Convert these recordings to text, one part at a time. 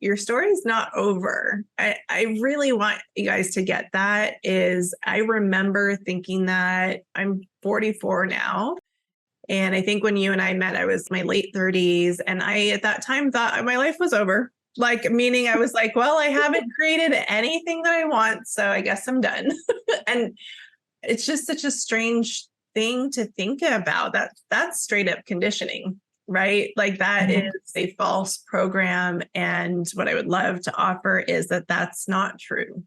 your story's not over. I really want you guys to get that. Is I remember thinking that I'm 44 now. And I think when you and I met, I was in my late 30s. And I, at that time, thought my life was over. Like, meaning I was like, well, I haven't created anything that I want, so I guess I'm done. And it's just such a strange thing to think about. That's straight up conditioning, right? Like that is a false program. And what I would love to offer is that that's not true.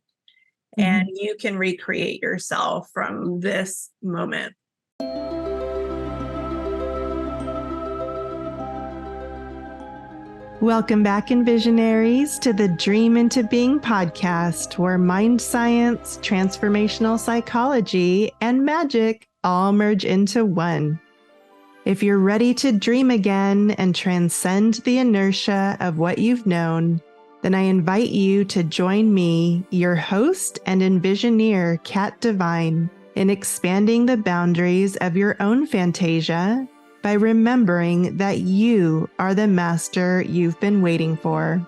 And you can recreate yourself from this moment. Welcome back, Envisionaries, to the Dream into Being podcast, where mind science, transformational psychology, and magic all merge into one. If you're ready to dream again and transcend the inertia of what you've known, then I invite you to join me, your host and Envisioneer, Kat Devine, in expanding the boundaries of your own Fantasia by remembering that you are the master you've been waiting for.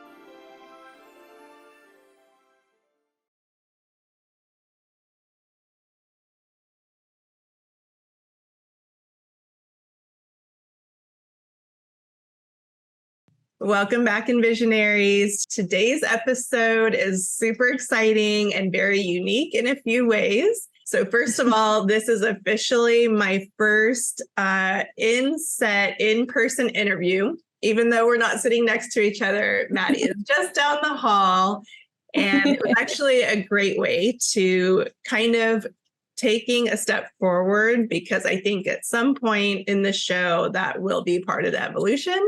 Welcome back, Envisionaries. Today's episode is super exciting and very unique in a few ways. So first of all, this is officially my first in-person interview. Even though we're not sitting next to each other, Maddie is just down the hall. And it was actually a great way to kind of taking a step forward, because I think at some point in the show that will be part of the evolution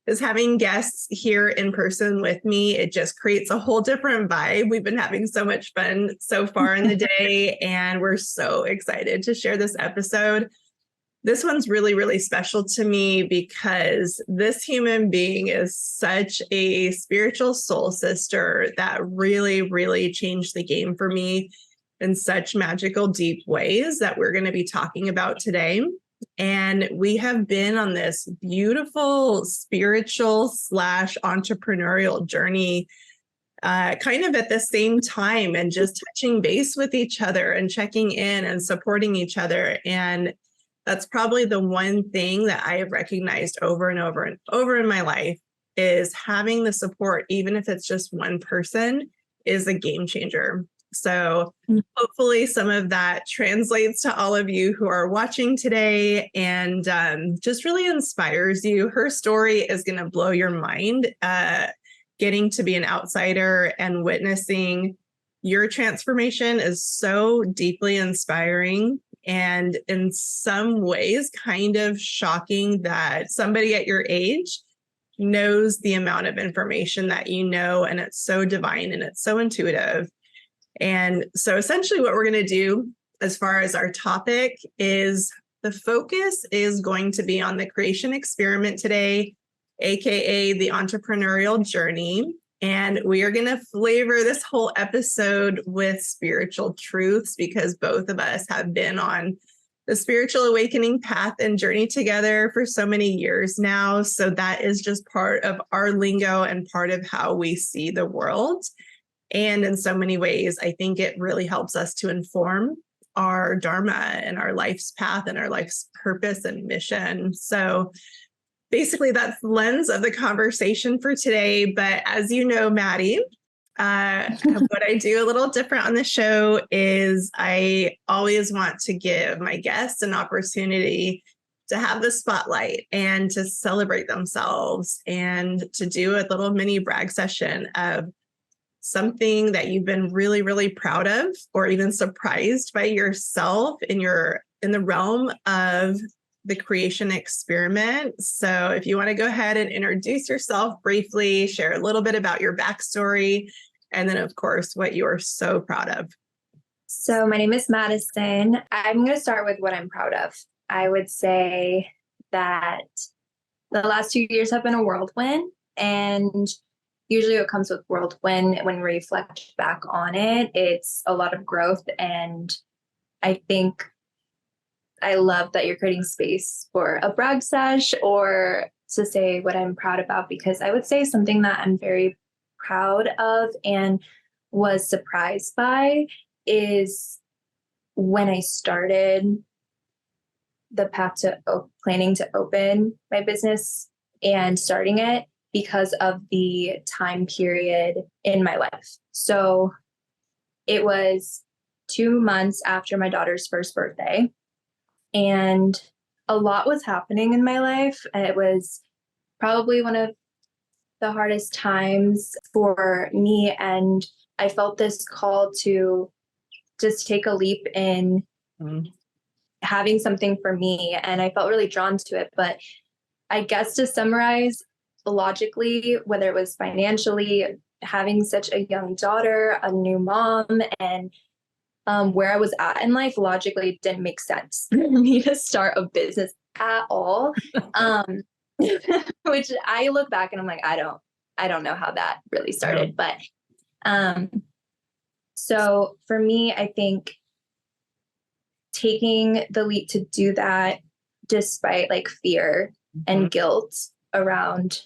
is having guests here in person with me. It just creates a whole different vibe. We've been having so much fun so far in the day, and we're so excited to share this episode. This one's really, really special to me because this human being is such a spiritual soul sister that really, really changed the game for me in such magical, deep ways that we're going to be talking about today. And we have been on this beautiful spiritual / entrepreneurial journey kind of at the same time, and just touching base with each other and checking in and supporting each other. And that's probably the one thing that I have recognized over and over and over in my life, is having the support, even if it's just one person, is a game changer. So hopefully some of that translates to all of you who are watching today, and just really inspires you. Her story is going to blow your mind. Getting to be an outsider and witnessing your transformation is so deeply inspiring, and in some ways kind of shocking that somebody at your age knows the amount of information that you know, and it's so divine and it's so intuitive. And so essentially what we're going to do as far as our topic is, the focus is going to be on the creation experiment today, aka the entrepreneurial journey. And we are going to flavor this whole episode with spiritual truths, because both of us have been on the spiritual awakening path and journey together for so many years now. So that is just part of our lingo and part of how we see the world. And in so many ways, I think it really helps us to inform our dharma and our life's path and our life's purpose and mission. So basically, that's the lens of the conversation for today. But as you know, Maddie, what I do a little different on the show is I always want to give my guests an opportunity to have the spotlight and to celebrate themselves, and to do a little mini brag session of something that you've been really, really proud of, or even surprised by yourself in the realm of the creation experiment. So if you want to go ahead and introduce yourself briefly, share a little bit about your backstory, and then of course, what you are so proud of. So my name is Madyson. I'm going to start with what I'm proud of. I would say that the last 2 years have been a whirlwind, and usually what comes with whirlwind, when we reflect back on it, it's a lot of growth. And I think I love that you're creating space for a brag sesh, or to say what I'm proud about, because I would say something that I'm very proud of and was surprised by is when I started the path to planning to open my business and starting it because of the time period in my life. So it was 2 months after my daughter's first birthday, and a lot was happening in my life. It was probably one of the hardest times for me, and I felt this call to just take a leap in having something for me, and I felt really drawn to it. But I guess to summarize logically, whether it was financially, having such a young daughter, a new mom, and where I was at in life, logically it didn't make sense for me to start a business at all. Which I look back and I'm like, I don't know how that really started. But so for me, I think taking the leap to do that, despite like fear and guilt around,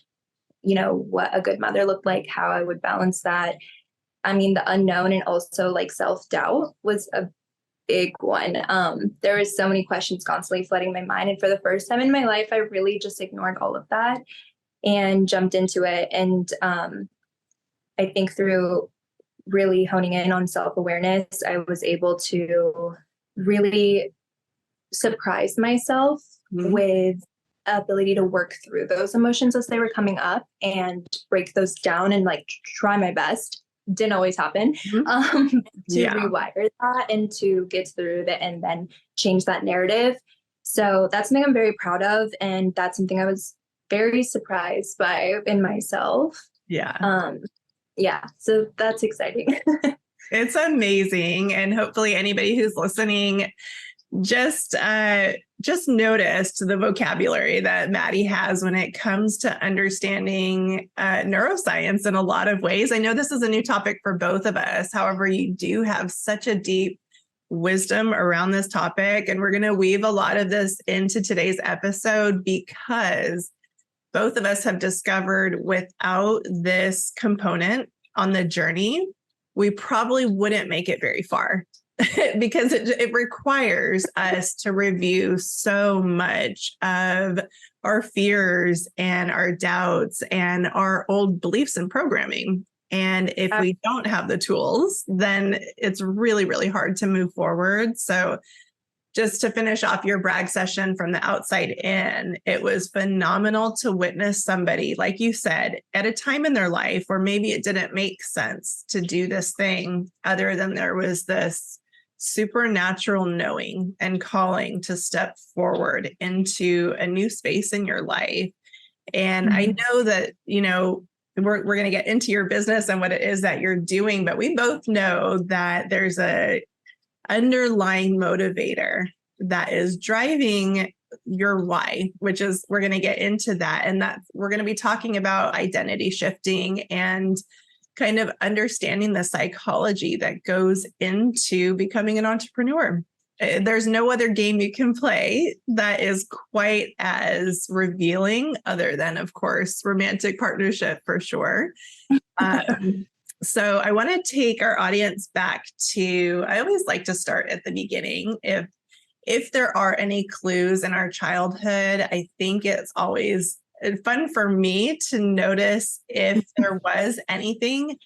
what a good mother looked like, how I would balance that. I mean, the unknown and also like self-doubt was a big one. There was so many questions constantly flooding my mind. And for the first time in my life, I really just ignored all of that and jumped into it. And I think through really honing in on self-awareness, I was able to really surprise myself with ability to work through those emotions as they were coming up and break those down and like try my best. Didn't always happen. To rewire that and to get through it and then change that narrative. So that's something I'm very proud of. And that's something I was very surprised by in myself. So that's exciting. It's amazing. And hopefully anybody who's listening just noticed the vocabulary that Maddie has when it comes to understanding neuroscience in a lot of ways. I know this is a new topic for both of us. However, you do have such a deep wisdom around this topic. And we're going to weave a lot of this into today's episode because both of us have discovered without this component on the journey, we probably wouldn't make it very far. Because it requires us to review so much of our fears and our doubts and our old beliefs and programming. And if we don't have the tools, then it's really, really hard to move forward. So just to finish off your brag session from the outside in, it was phenomenal to witness somebody, like you said, at a time in their life where maybe it didn't make sense to do this thing other than there was this supernatural knowing and calling to step forward into a new space in your life. And I know that, we're going to get into your business and what it is that you're doing, but we both know that there's a underlying motivator that is driving your why, which is, we're going to get into that. And that we're going to be talking about identity shifting and kind of understanding the psychology that goes into becoming an entrepreneur. There's no other game you can play that is quite as revealing, other than, of course, romantic partnership for sure. So I want to take our audience back to, I always like to start at the beginning. If there are any clues in our childhood, I think it's always fun for me to notice if there was anything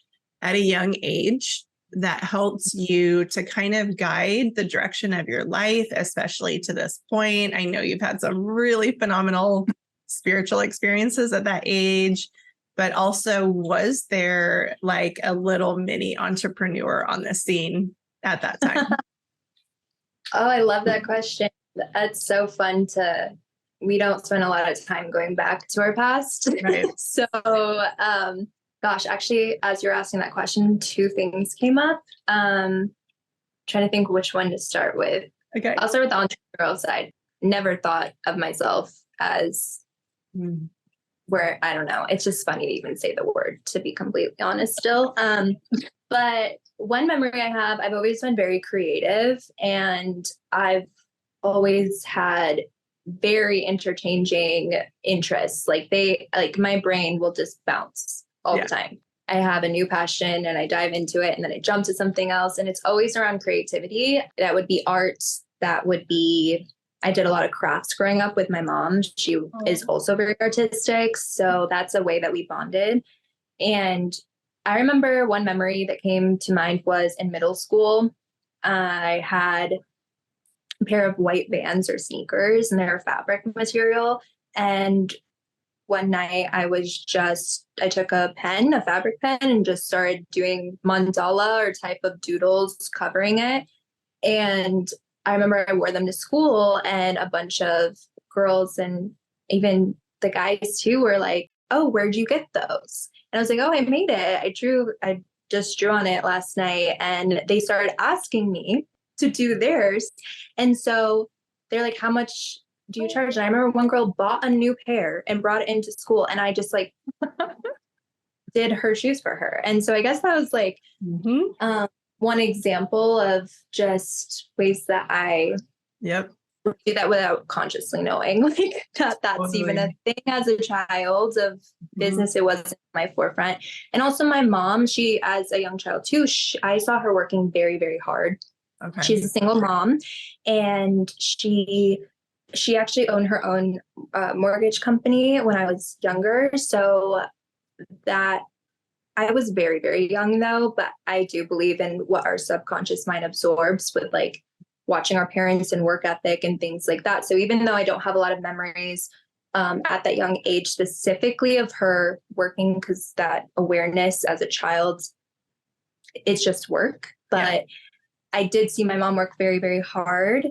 at a young age that helps you to kind of guide the direction of your life, especially to this point. I know you've had some really phenomenal spiritual experiences at that age, but also was there like a little mini entrepreneur on the scene at that time? Oh, I love that question. That's so fun we don't spend a lot of time going back to our past. Right. So, gosh, actually, as you're asking that question, 2 things came up. Trying to think which one to start with. Okay. I'll start with the entrepreneurial side. Never thought of myself as where, I don't know. It's just funny to even say the word, to be completely honest still. But one memory I have, I've always been very creative, and I've always had very interchanging interests. Like my brain will just bounce all the time. I have a new passion and I dive into it and then I jump to something else. And it's always around creativity. That would be art. That would be, I did a lot of crafts growing up with my mom. She is also very artistic. So that's a way that we bonded. And I remember one memory that came to mind was in middle school. I had a pair of white Vans or sneakers and they're fabric material. And one night I took a fabric pen, and just started doing mandala or type of doodles covering it. And I remember I wore them to school, and a bunch of girls and even the guys too were like, "Oh, where'd you get those?" And I was like, "Oh, I made it. I just drew on it last night." And they started asking me to do theirs. And so they're like, "How much do you charge?" And I remember one girl bought a new pair and brought it into school, and I just like did her shoes for her. And so I guess that was like one example of just ways that I do that without consciously knowing, like that's even a thing as a child of business. It wasn't my forefront. And also my mom, she, as a young child too, I saw her working very, very hard. Okay. She's a single mom, and she actually owned her own mortgage company when I was younger. So that I was very, very young though, but I do believe in what our subconscious mind absorbs with like watching our parents and work ethic and things like that. So even though I don't have a lot of memories at that young age specifically of her working, because that awareness as a child, it's just work. But I did see my mom work very, very hard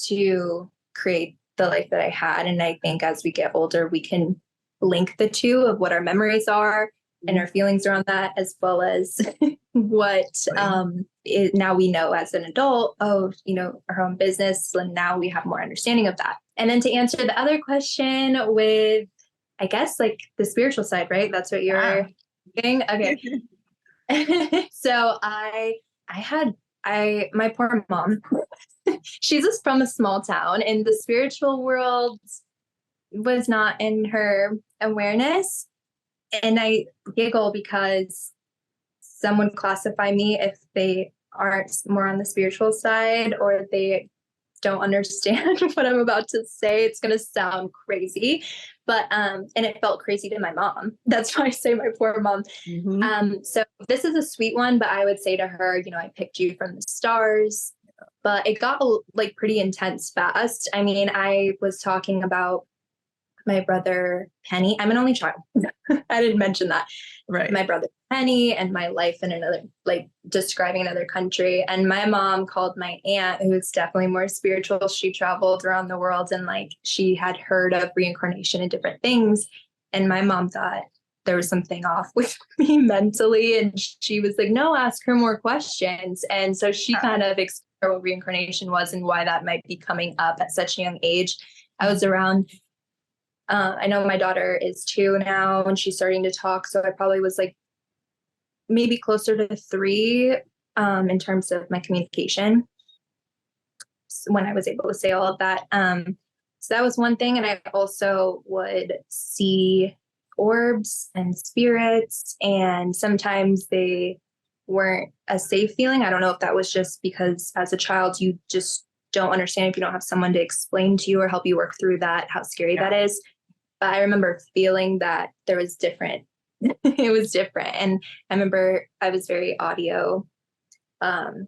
to create the life that I had. And I think as we get older, we can link the two of what our memories are and our feelings around that, as well as what now we know as an adult, our own business. And now we have more understanding of that. And then to answer the other question with, I guess, like the spiritual side, right? That's what you're saying. Okay. So my poor mom, she's just from a small town, and the spiritual world was not in her awareness. And I giggle because some would classify me if they aren't more on the spiritual side, or they don't understand what I'm about to say. It's going to sound crazy, but, and it felt crazy to my mom. That's why I say my poor mom. So this is a sweet one, but I would say to her, I picked you from the stars, but it got like pretty intense fast. I mean, I was talking about my brother Penny. I'm an only child. I didn't mention that. Right. My brother Penny and my life in another, like describing another country. And my mom called my aunt, who's definitely more spiritual. She traveled around the world, and like she had heard of reincarnation and different things. And my mom thought there was something off with me mentally. And she was like, "No, ask her more questions." And so she kind of explored what reincarnation was and why that might be coming up at such a young age. I was around, I know my daughter is 2 now, and she's starting to talk. So I probably was like maybe closer to 3 in terms of my communication when I was able to say all of that. So that was one thing. And I also would see orbs and spirits, and sometimes they weren't a safe feeling. I don't know if that was just because as a child, you just don't understand if you don't have someone to explain to you or help you work through that, how scary that is. But I remember feeling that there was different. It was different. And I remember I was very audio. Forget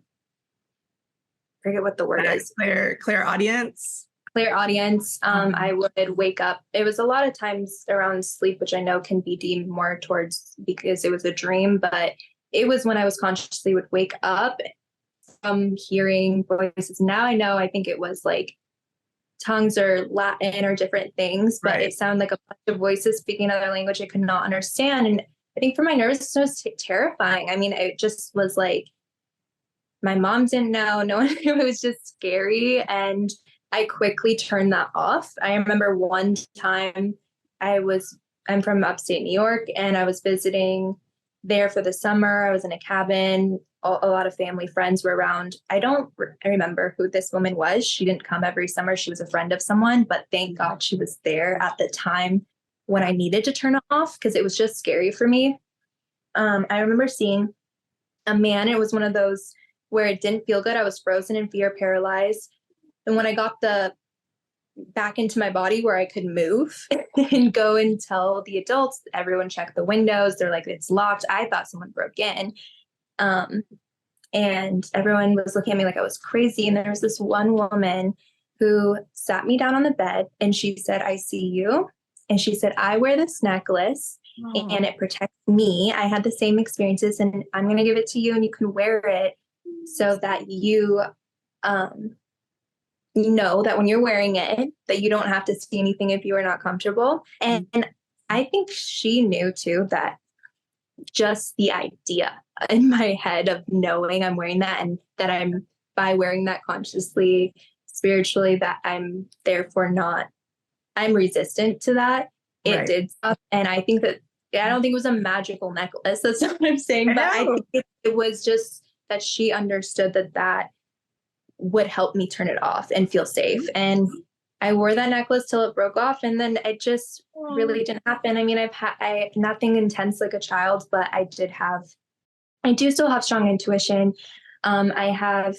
what the word is. Clear audience. Clear audience. I would wake up. It was a lot of times around sleep, which I know can be deemed more towards because it was a dream. But it was when I was consciously would wake up from hearing voices. Now I know, I think it was like tongues or Latin or different things, but it sounded like a bunch of voices speaking another language I could not understand. And I think for my nervous system, it was terrifying. I mean, it just was like, my mom didn't know, no one knew. It was just scary. And I quickly turned that off. I remember one time I'm from upstate New York, and I was visiting there for the summer. I was in a cabin. A lot of family friends were around. I remember who this woman was. She didn't come every summer. She was a friend of someone, but thank God she was there at the time when I needed to turn it off, because it was just scary for me. I remember seeing a man. It was one of those where it didn't feel good. I was frozen in fear, paralyzed. And when I got back into my body where I could move and go and tell the adults, everyone checked the windows. They're like, it's locked. I thought someone broke in. And everyone was looking at me like I was crazy. And there was this one woman who sat me down on the bed and she said, I see you. And she said, I wear this necklace and it protects me. I had the same experiences and I'm going to give it to you and you can wear it so that you know that when you're wearing it, that you don't have to see anything if you are not comfortable. And I think she knew too that just the idea in my head of knowing I'm wearing that and that I'm, by wearing that consciously, spiritually, that I'm therefore not, I'm resistant to that. It did stuff. And I think that, I don't think it was a magical necklace. That's not what I'm saying. But I think it was just that she understood that would help me turn it off and feel safe. And I wore that necklace till it broke off. And then it just really didn't happen. I mean, I've had nothing intense like a child, but I do still have strong intuition. I have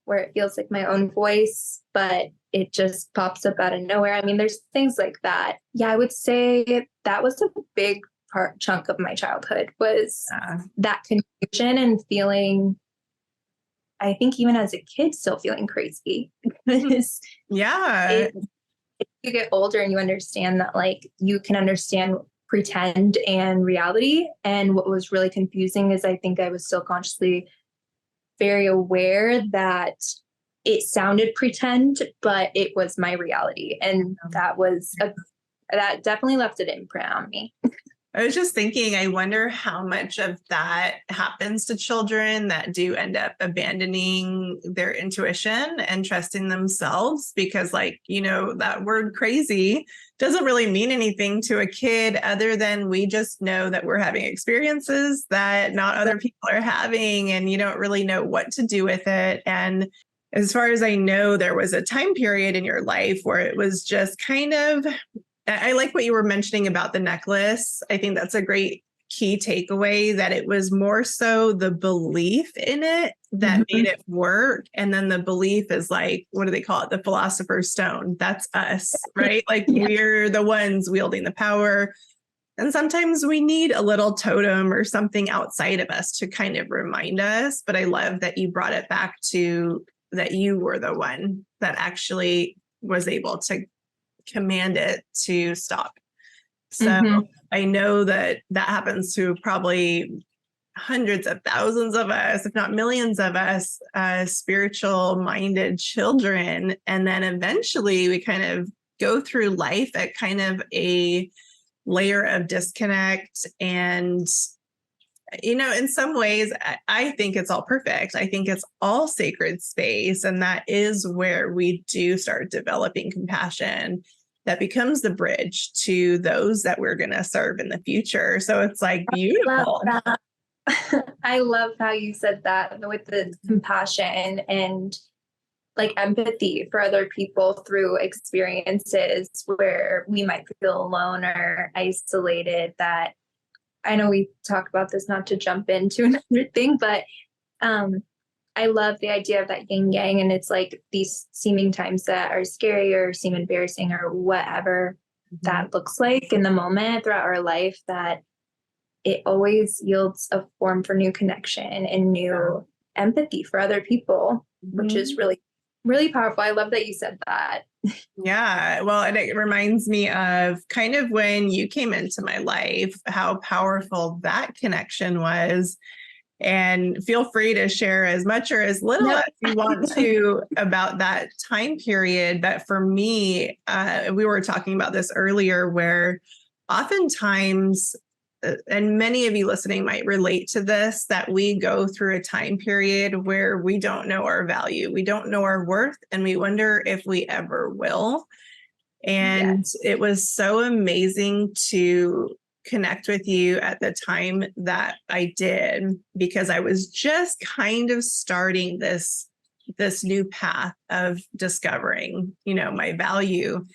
where it feels like my own voice, but it just pops up out of nowhere. I mean, there's things like that. Yeah, I would say that was a big chunk of my childhood was that confusion and feeling, I think even as a kid, still feeling crazy. If you get older and you understand that, like, you can understand pretend and reality. And what was really confusing is I think I was still consciously very aware that it sounded pretend, but it was my reality. And that definitely left an imprint on me. I was just thinking, I wonder how much of that happens to children that do end up abandoning their intuition and trusting themselves, because, like, you know, that word crazy doesn't really mean anything to a kid other than we just know that we're having experiences that not other people are having, and you don't really know what to do with it. And as far as I know, there was a time period in your life where it was just kind of, I like what you were mentioning about the necklace. I think that's a great key takeaway, that it was more so the belief in it that made it work. And then the belief is like, what do they call it? The philosopher's stone. That's us, right? Like we're the ones wielding the power. And sometimes we need a little totem or something outside of us to kind of remind us. But I love that you brought it back to that you were the one that actually was able to command it to stop. So I know that happens to probably hundreds of thousands of us, if not millions of us, spiritual minded children. And then eventually we kind of go through life at kind of a layer of disconnect. And, you know, in some ways, I think it's all perfect. I think it's all sacred space. And that is where we do start developing compassion that becomes the bridge to those that we're going to serve in the future. So it's like beautiful. I love how you said that with the compassion and like empathy for other people through experiences where we might feel alone or isolated. That I know we talk about this, not to jump into another thing, but I love the idea of that yin yang, and it's like these seeming times that are scary or seem embarrassing or whatever that looks like in the moment throughout our life, that it always yields a form for new connection and new empathy for other people, which is really, really powerful. I love that you said that. Yeah. Well, and it reminds me of kind of when you came into my life, how powerful that connection was. And feel free to share as much or as little as you want to about that time period. But for me, we were talking about this earlier, where oftentimes, and many of you listening might relate to this, that we go through a time period where we don't know our value, we don't know our worth, and we wonder if we ever will. And it was so amazing to connect with you at the time that I did, because I was just kind of starting this new path of discovering, you know, my value.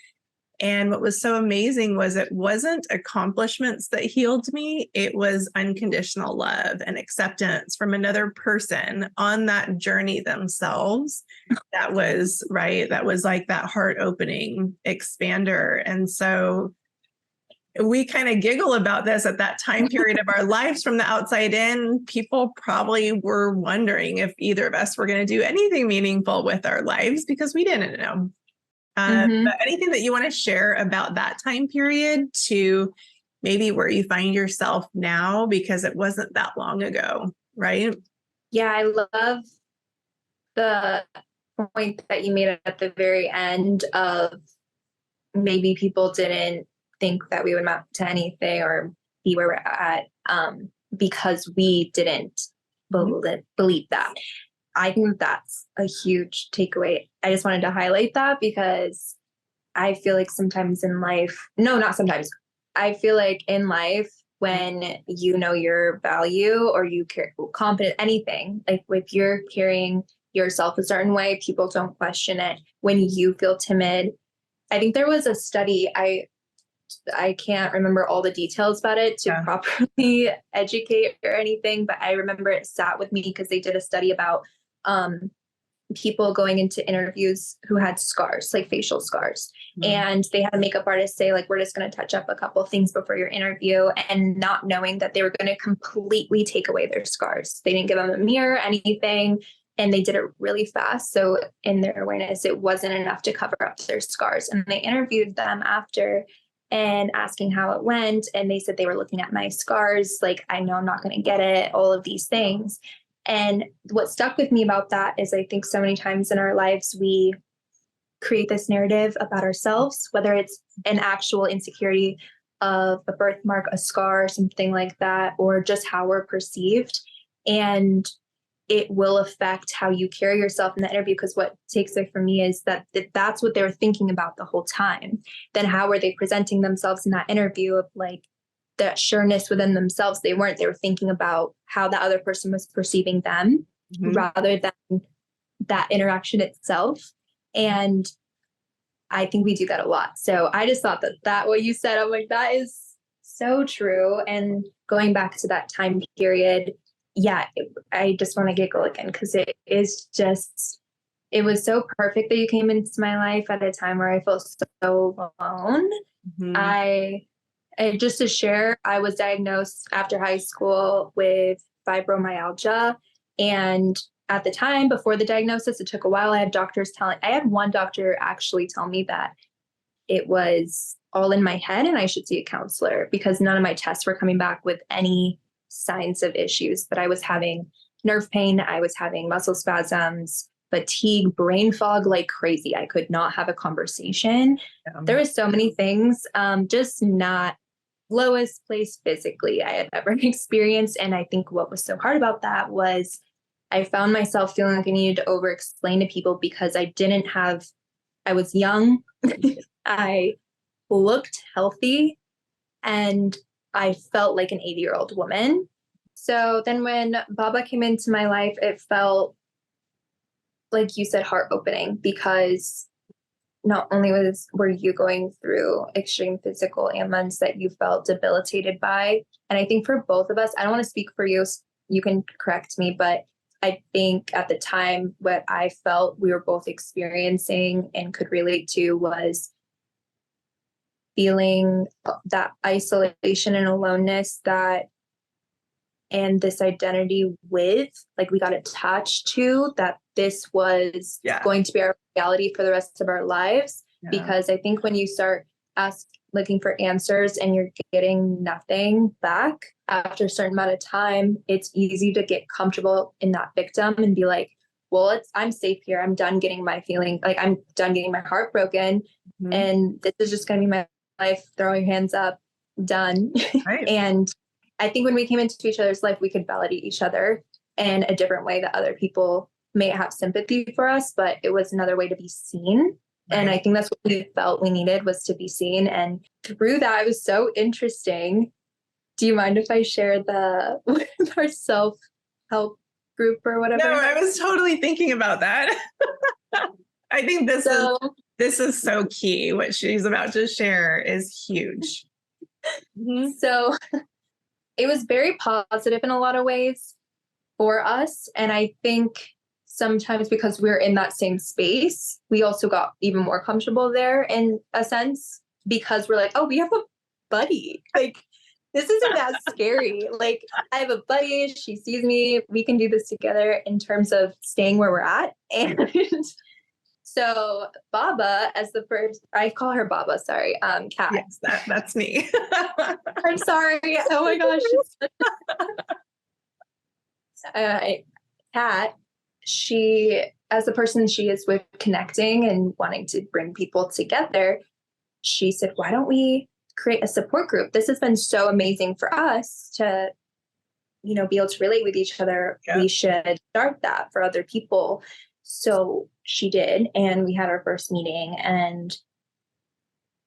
And what was so amazing was it wasn't accomplishments that healed me. It was unconditional love and acceptance from another person on that journey themselves. That was right. That was like that heart opening expander. And so we kind of giggle about this at that time period of our lives from the outside in. People probably were wondering if either of us were going to do anything meaningful with our lives because we didn't know. But anything that you want to share about that time period to maybe where you find yourself now, because it wasn't that long ago, right? Yeah, I love the point that you made at the very end of maybe people didn't think that we would amount to anything or be where we're at because we didn't believe that. I think that's a huge takeaway. I just wanted to highlight that because I feel like sometimes in life, no, not sometimes. I feel like in life, when you know your value or you care, confident, anything, like if you're carrying yourself a certain way, people don't question it. When you feel timid, I think there was a study, I can't remember all the details about it to properly educate or anything, but I remember it sat with me because they did a study about people going into interviews who had scars, like facial scars. And they had a makeup artist say, like, we're just going to touch up a couple of things before your interview, and not knowing that they were going to completely take away their scars. They didn't give them a mirror, anything, and they did it really fast. So in their awareness, it wasn't enough to cover up their scars. And they interviewed them after and asking how it went. And they said they were looking at my scars, like, I know I'm not going to get it, all of these things. And what stuck with me about that is I think so many times in our lives, we create this narrative about ourselves, whether it's an actual insecurity of a birthmark, a scar, something like that, or just how we're perceived. And it will affect how you carry yourself in the interview, because what takes it from me is that that's what they were thinking about the whole time. Then how were they presenting themselves in that interview of like, that sureness within themselves? They weren't. They were thinking about how the other person was perceiving them rather than that interaction itself. And I think we do that a lot. So I just thought that what you said, I'm like, that is so true. And going back to that time period, I just want to giggle again because it was so perfect that you came into my life at a time where I felt so alone. Just to share, I was diagnosed after high school with fibromyalgia. And at the time, before the diagnosis, it took a while. I had one doctor actually tell me that it was all in my head and I should see a counselor because none of my tests were coming back with any signs of issues. But I was having nerve pain. I was having muscle spasms, fatigue, brain fog like crazy. I could not have a conversation. There was so many things, just not lowest place physically I had ever experienced. And I think what was so hard about that was I found myself feeling like I needed to over-explain to people because I was young, I looked healthy, and I felt like an 80-year-old woman. So then when Baba came into my life, it felt, like you said, heart-opening because not only were you going through extreme physical ailments that you felt debilitated by, and I think for both of us, I don't want to speak for you, you can correct me, but I think at the time what I felt we were both experiencing and could relate to was feeling that isolation and aloneness and this identity with, like, we got attached to that this was going to be our reality for the rest of our lives. Because I think when you start looking for answers and you're getting nothing back after a certain amount of time, it's easy to get comfortable in that victim and be like, well, I'm safe here. I'm done getting my feeling, like I'm done getting my heart broken. And this is just going to be my life. Throw your hands up, done. Right. And I think when we came into each other's life, we could validate each other in a different way that other people may have sympathy for us, but it was another way to be seen. Right. And I think that's what we felt we needed, was to be seen. And through that, it was so interesting. Do you mind if I share our self-help group or whatever? No, I was totally thinking about that. I think this is This is so key. What she's about to share is huge. Mm-hmm. So it was very positive in a lot of ways for us. And I think sometimes because we're in that same space, we also got even more comfortable there in a sense, because we're like, oh, we have a buddy. Like, this isn't that scary. Like, I have a buddy. She sees me. We can do this together in terms of staying where we're at. And so Baba, as the first, I call her Baba, sorry, Kat. Yes, that's me. I'm sorry. Oh my gosh. Kat, she, as the person she is with connecting and wanting to bring people together, she said, why don't we create a support group? This has been so amazing for us to, be able to relate with each other. Yeah. We should start that for other people. So she did. And we had our first meeting, and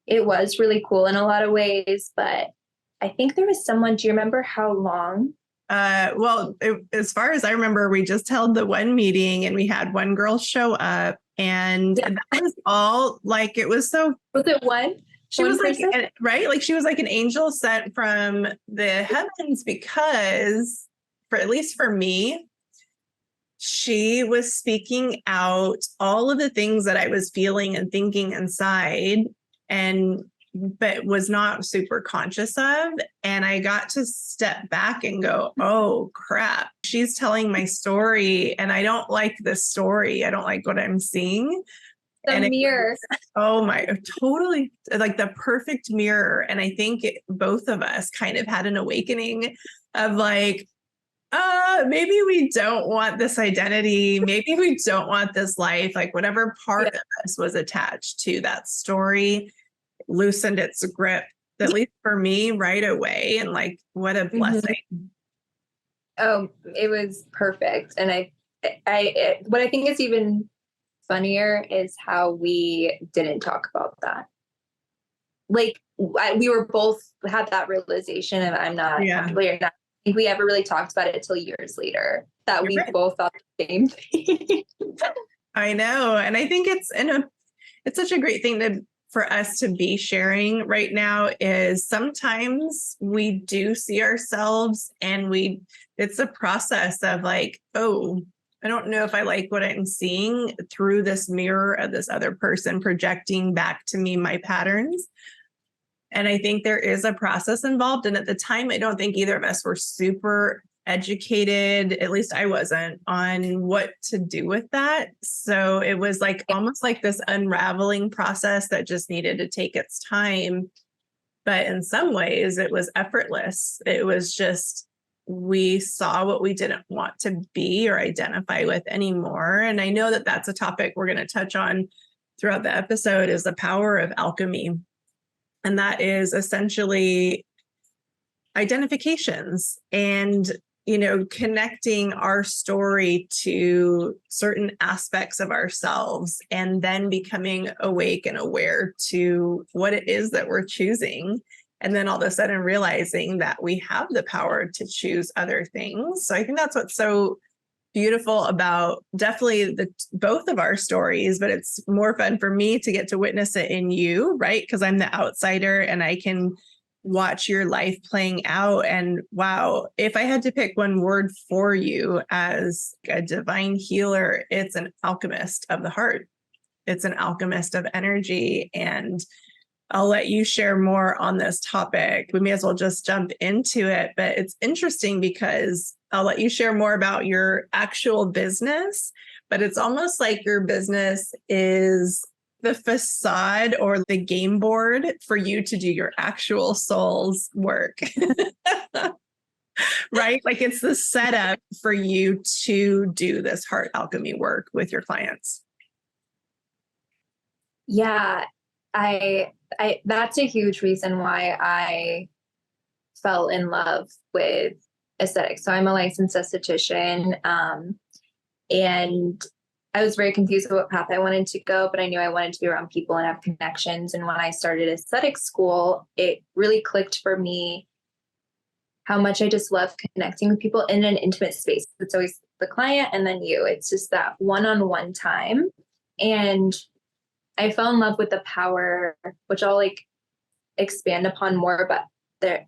it was really cool in a lot of ways. But I think there was someone, do you remember how long? As far as I remember, we just held the one meeting and we had one girl show up, and that was all. Like, it was so. Was it one? She was person? Like, right? Like, she was like an angel sent from the heavens, because at least for me, she was speaking out all of the things that I was feeling and thinking inside, but was not super conscious of. And I got to step back and go, oh crap, she's telling my story and I don't like this story. I don't like what I'm seeing. The mirror. Totally, like the perfect mirror. And I think both of us kind of had an awakening of like, maybe we don't want this identity. Maybe we don't want this life. Like, whatever part of us was attached to that story loosened its grip, at least for me, right away. And like, what a blessing. Oh, it was perfect. And what I think is even funnier is how we didn't talk about that. Like, we were both had that realization of I'm not comfortable. You're not. I think we ever really talked about it until years later that we both thought the same thing. I know. And I think it's such a great thing for us to be sharing right now, is sometimes we do see ourselves and it's a process of like, oh, I don't know if I like what I'm seeing through this mirror of this other person projecting back to me my patterns. And I think there is a process involved. And at the time, I don't think either of us were super educated, at least I wasn't, on what to do with that. So it was like almost like this unraveling process that just needed to take its time. But in some ways, it was effortless. It was just, we saw what we didn't want to be or identify with anymore. And I know that that's a topic we're going to touch on throughout the episode, is the power of alchemy. And that is essentially identifications and, connecting our story to certain aspects of ourselves, and then becoming awake and aware to what it is that we're choosing. And then all of a sudden realizing that we have the power to choose other things. So I think that's what's so beautiful about definitely both of our stories, but it's more fun for me to get to witness it in you, right? Because I'm the outsider and I can watch your life playing out. And wow, if I had to pick one word for you as a divine healer, it's an alchemist of the heart. It's an alchemist of energy. And I'll let you share more on this topic. We may as well just jump into it, but it's interesting because I'll let you share more about your actual business, but it's almost like your business is the facade or the game board for you to do your actual soul's work, right? Like, it's the setup for you to do this heart alchemy work with your clients. Yeah, I that's a huge reason why I fell in love with aesthetics. So I'm a licensed esthetician, and I was very confused with what path I wanted to go, but I knew I wanted to be around people and have connections. And when I started aesthetics school, it really clicked for me how much I just love connecting with people in an intimate space. It's always the client and then you. It's just that one-on-one time. And I fell in love with the power, which I'll like expand upon more, but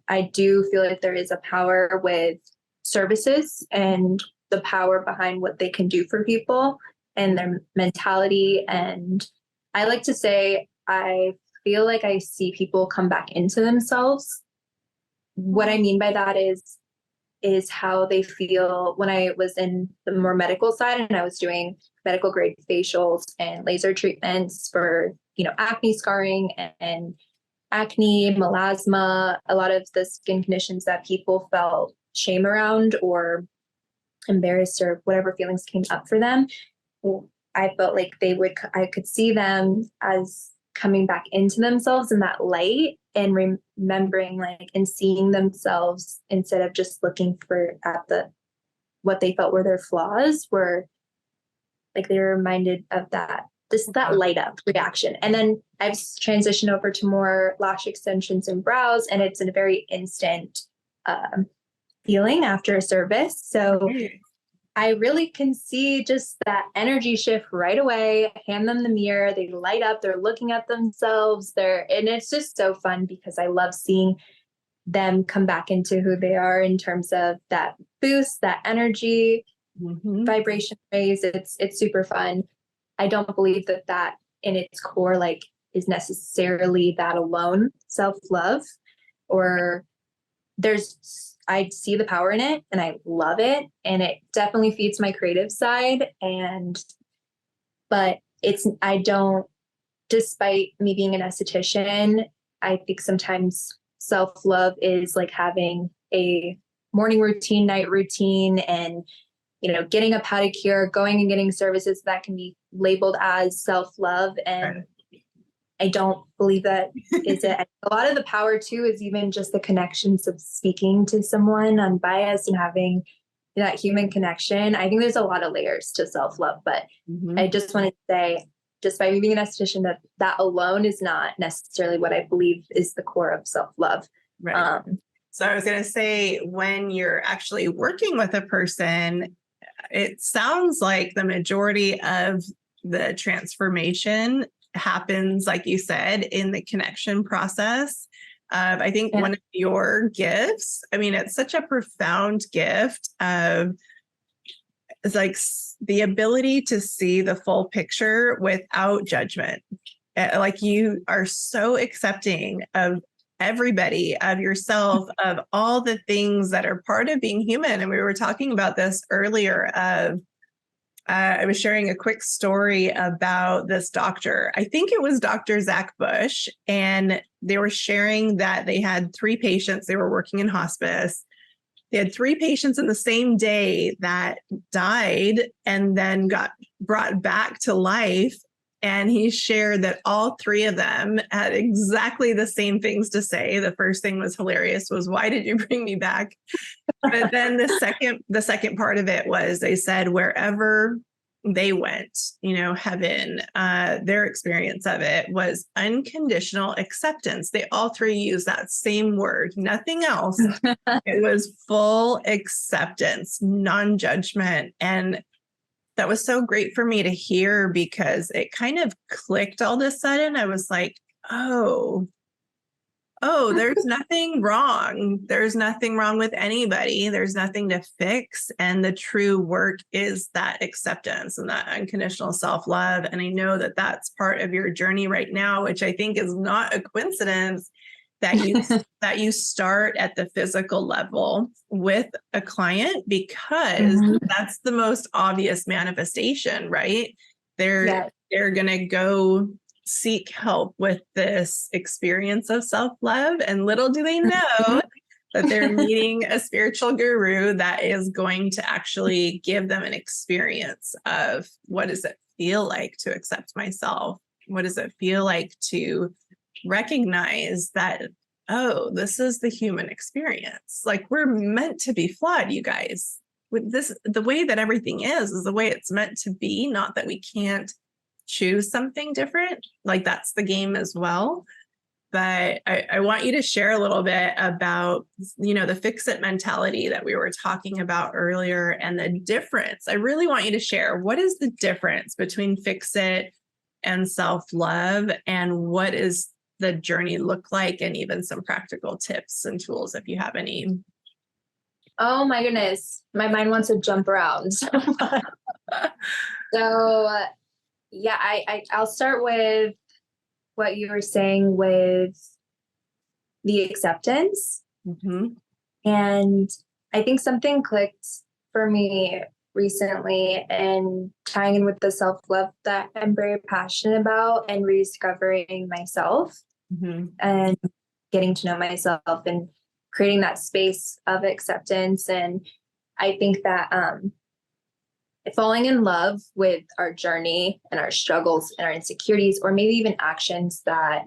I do feel like there is a power with services and the power behind what they can do for people and their mentality. And I like to say, I feel like I see people come back into themselves. What I mean by that is how they feel. When I was in the more medical side and I was doing medical grade facials and laser treatments for, acne scarring and acne, melasma, a lot of the skin conditions that people felt shame around or embarrassed or whatever feelings came up for them. I felt like I could see them as coming back into themselves in that light and remembering and seeing themselves instead of just looking at what they felt were their flaws, were like they were reminded of that light up reaction. And then I've transitioned over to more lash extensions and brows, and it's a very instant feeling after a service. So I really can see just that energy shift right away. I hand them the mirror, they light up, they're looking at themselves, and it's just so fun because I love seeing them come back into who they are in terms of that boost, that energy, vibration raise. It's super fun. I don't believe that in its core is necessarily that alone self-love, or I see the power in it and I love it, and it definitely feeds my creative side. But I don't, despite me being an esthetician, I think sometimes self-love is like having a morning routine, night routine, and getting a pedicure, going and getting services that can be labeled as self-love. And I don't believe that is it. A lot of the power too is even just the connections of speaking to someone unbiased and having that human connection. I think there's a lot of layers to self-love, but I just want to say, just by me being an esthetician, that alone is not necessarily what I believe is the core of self-love. Right. So I was going to say, when you're actually working with a person, it sounds like the majority of the transformation happens, like you said, in the connection process. I think one of your gifts, it's such a profound gift of, it's like the ability to see the full picture without judgment. Like, you are so accepting of everybody, of yourself, of all the things that are part of being human. And we were talking about this earlier I was sharing a quick story about this doctor. I think it was Dr. Zach Bush, and they were sharing that they had 3 patients. They were working in hospice. They had 3 patients in the same day that died and then got brought back to life. And he shared that all 3 of them had exactly the same things to say. The first thing was hilarious, was, "Why did you bring me back?" But then the second part of it was, they said wherever they went, heaven, their experience of it was unconditional acceptance. They all 3 used that same word, nothing else. It was full acceptance, non-judgment. And that was so great for me to hear, because it kind of clicked all of a sudden. I was like, oh, there's nothing wrong. There's nothing wrong with anybody. There's nothing to fix. And the true work is that acceptance and that unconditional self-love. And I know that that's part of your journey right now, which I think is not a coincidence that you start at the physical level with a client, because that's the most obvious manifestation, right? They're going to go seek help with this experience of self-love, and little do they know that they're meeting a spiritual guru that is going to actually give them an experience of, what does it feel like to accept myself? What does it feel like to recognize that, oh, this is the human experience. Like, we're meant to be flawed, you guys. With this, the way that everything is the way it's meant to be, not that we can't choose something different. Like, that's the game as well. But I want you to share a little bit about, the fix-it mentality that we were talking about earlier, and the difference. I really want you to share, what is the difference between fix-it and self-love, and what is the journey look like, and even some practical tips and tools if you have any? Oh my goodness. My mind wants to jump around so much. So yeah, I'll start with what you were saying with the acceptance. Mm-hmm. And I think something clicked for me recently, and tying in with the self-love that I'm very passionate about, and rediscovering myself Mm-hmm. and getting to know myself and creating that space of acceptance. And I think that falling in love with our journey and our struggles and our insecurities, or maybe even actions that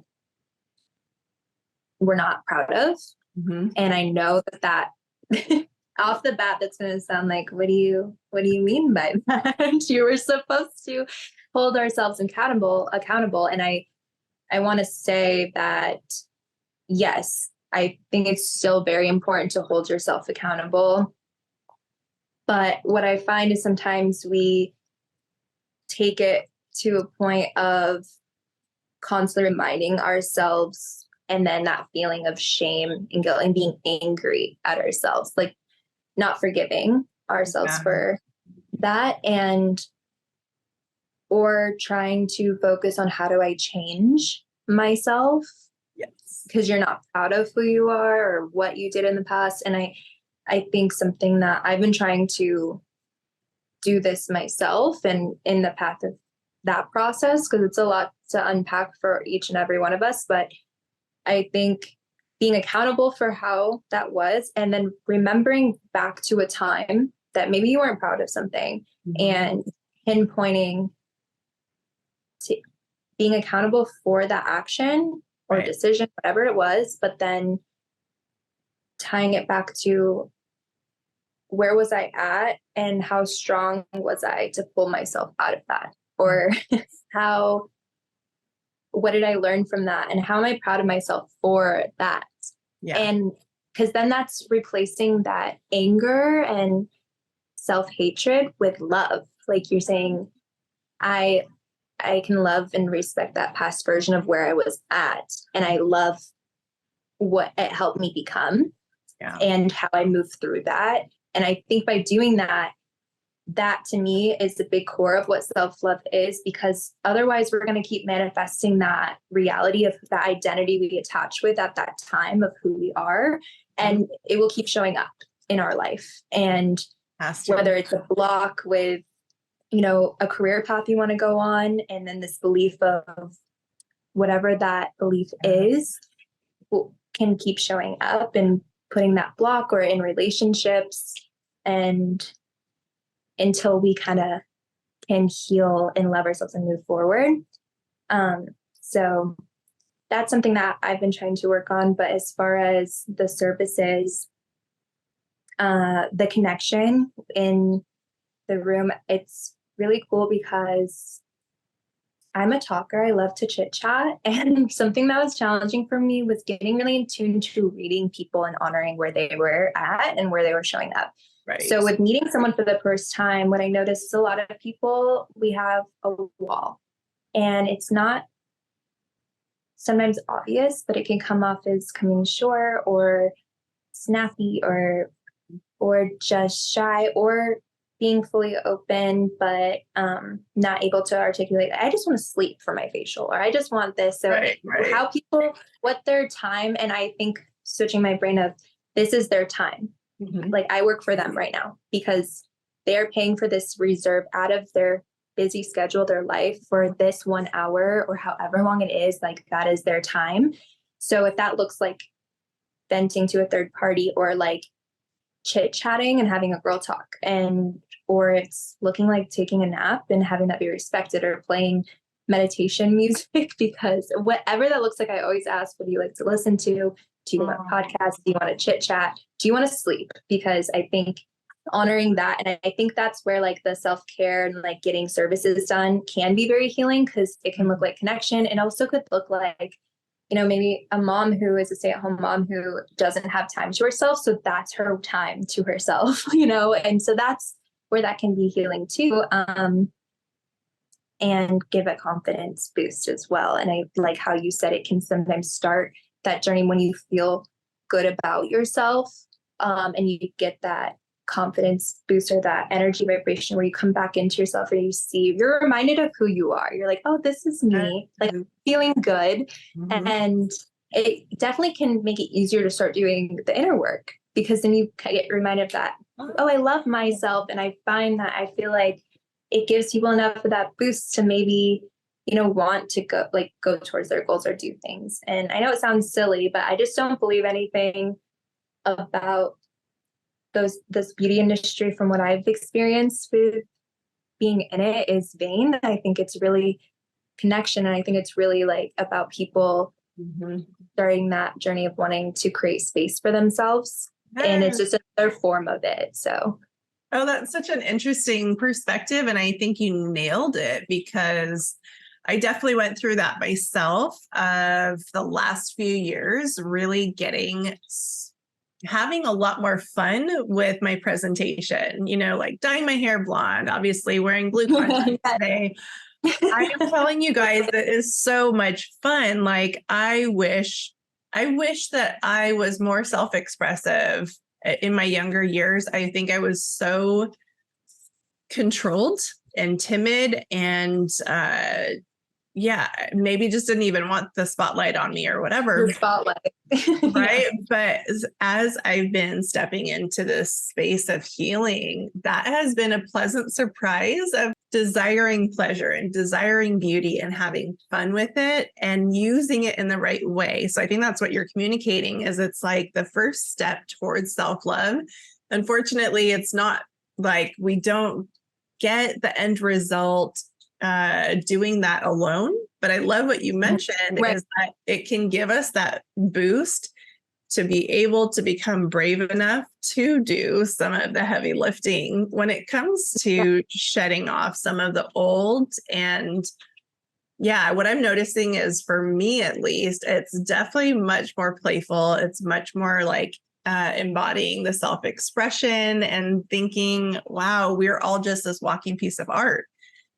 we're not proud of. Mm-hmm. And I know that off the bat, that's going to sound like, what do you mean by that? You were supposed to hold ourselves accountable. And I want to say that, yes, I think it's still very important to hold yourself accountable. But what I find is sometimes we take it to a point of constantly reminding ourselves, and then that feeling of shame and guilt and being angry at ourselves, like not forgiving ourselves for that, and or trying to focus on how do I change myself? Yes. Because you're not proud of who you are or what you did in the past. And I think something that I've been trying to do this myself, and in the path of that process, because it's a lot to unpack for each and every one of us. But I think being accountable for how that was, and then remembering back to a time that maybe you weren't proud of something, Mm-hmm. and pinpointing to being accountable for that action or Right. decision, whatever it was, but then tying it back to where was I at and how strong was I to pull myself out of that, or what did I learn from that, and how am I proud of myself for that? Yeah. And because then that's replacing that anger and self-hatred with love. Like you're saying, I can love and respect that past version of where I was at, and I love what it helped me become, and how I moved through that. And I think by doing that, that to me is the big core of what self-love is, because otherwise we're going to keep manifesting that reality of that identity we attach with at that time of who we are, and it will keep showing up in our life. And whether it's a block with, a career path you want to go on, and then this belief of whatever that belief is can keep showing up and putting that block, or in relationships, and until we kind of can heal and love ourselves and move forward. So that's something that I've been trying to work on. But as far as the services, the connection in the room, it's really cool because I'm a talker. I love to chit chat. And something that was challenging for me was getting really in tune to reading people and honoring where they were at and where they were showing up. Right. So with meeting someone for the first time, what I noticed is a lot of people, we have a wall, and it's not sometimes obvious, but it can come off as coming short or snappy or just shy, or being fully open, but not able to articulate, I just want to sleep for my facial, or I just want this. So how people, what their time, and I think switching my brain of this is their time. Mm-hmm. Like I work for them right now because they're paying for this reserve out of their busy schedule, their life, for this 1 hour or however long it is, like that is their time. So if that looks like venting to a third party, or like chit chatting and having a girl talk, or it's looking like taking a nap and having that be respected, or playing meditation music, because whatever that looks like, I always ask, what do you like to listen to? Do you want a podcast? Do you want to chit chat? Do you want to sleep? Because I think honoring that, and I think that's where like the self-care and like getting services done can be very healing, because it can look like connection. It also could look like, maybe a mom who is a stay-at-home mom who doesn't have time to herself. So that's her time to herself, and so that's where that can be healing too. and give a confidence boost as well. And I like how you said it can sometimes start that journey when you feel good about yourself, and you get that confidence boost or that energy vibration where you come back into yourself and you're reminded of who you are. You're like, oh, this is me, like feeling good. And it definitely can make it easier to start doing the inner work, because then you get reminded of that, oh, I love myself. And I find that I feel like it gives people enough of that boost to maybe, want to go towards their goals or do things. And I know it sounds silly, but I just don't believe anything about this beauty industry from what I've experienced with being in it is vain. I think it's really connection. And I think it's really like about people starting that journey of wanting to create space for themselves. And it's just another form of it. So. Oh, that's such an interesting perspective. And I think you nailed it, because I definitely went through that myself of the last few years, really having a lot more fun with my presentation, like dyeing my hair blonde, obviously wearing blue contacts today. I am telling you guys, that is so much fun. Like, I wish that I was more self-expressive in my younger years. I think I was so controlled and timid and, maybe just didn't even want the spotlight on me or whatever. The spotlight. Right. But as I've been stepping into this space of healing, that has been a pleasant surprise of desiring pleasure and desiring beauty and having fun with it and using it in the right way. So I think that's what you're communicating, is it's like the first step towards self-love. Unfortunately, it's not like we don't get the end result doing that alone. But I love what you mentioned, is that it can give us that boost to be able to become brave enough to do some of the heavy lifting when it comes to shedding off some of the old. And what I'm noticing is, for me at least, it's definitely much more playful. It's much more like embodying the self-expression and thinking, wow, we're all just this walking piece of art.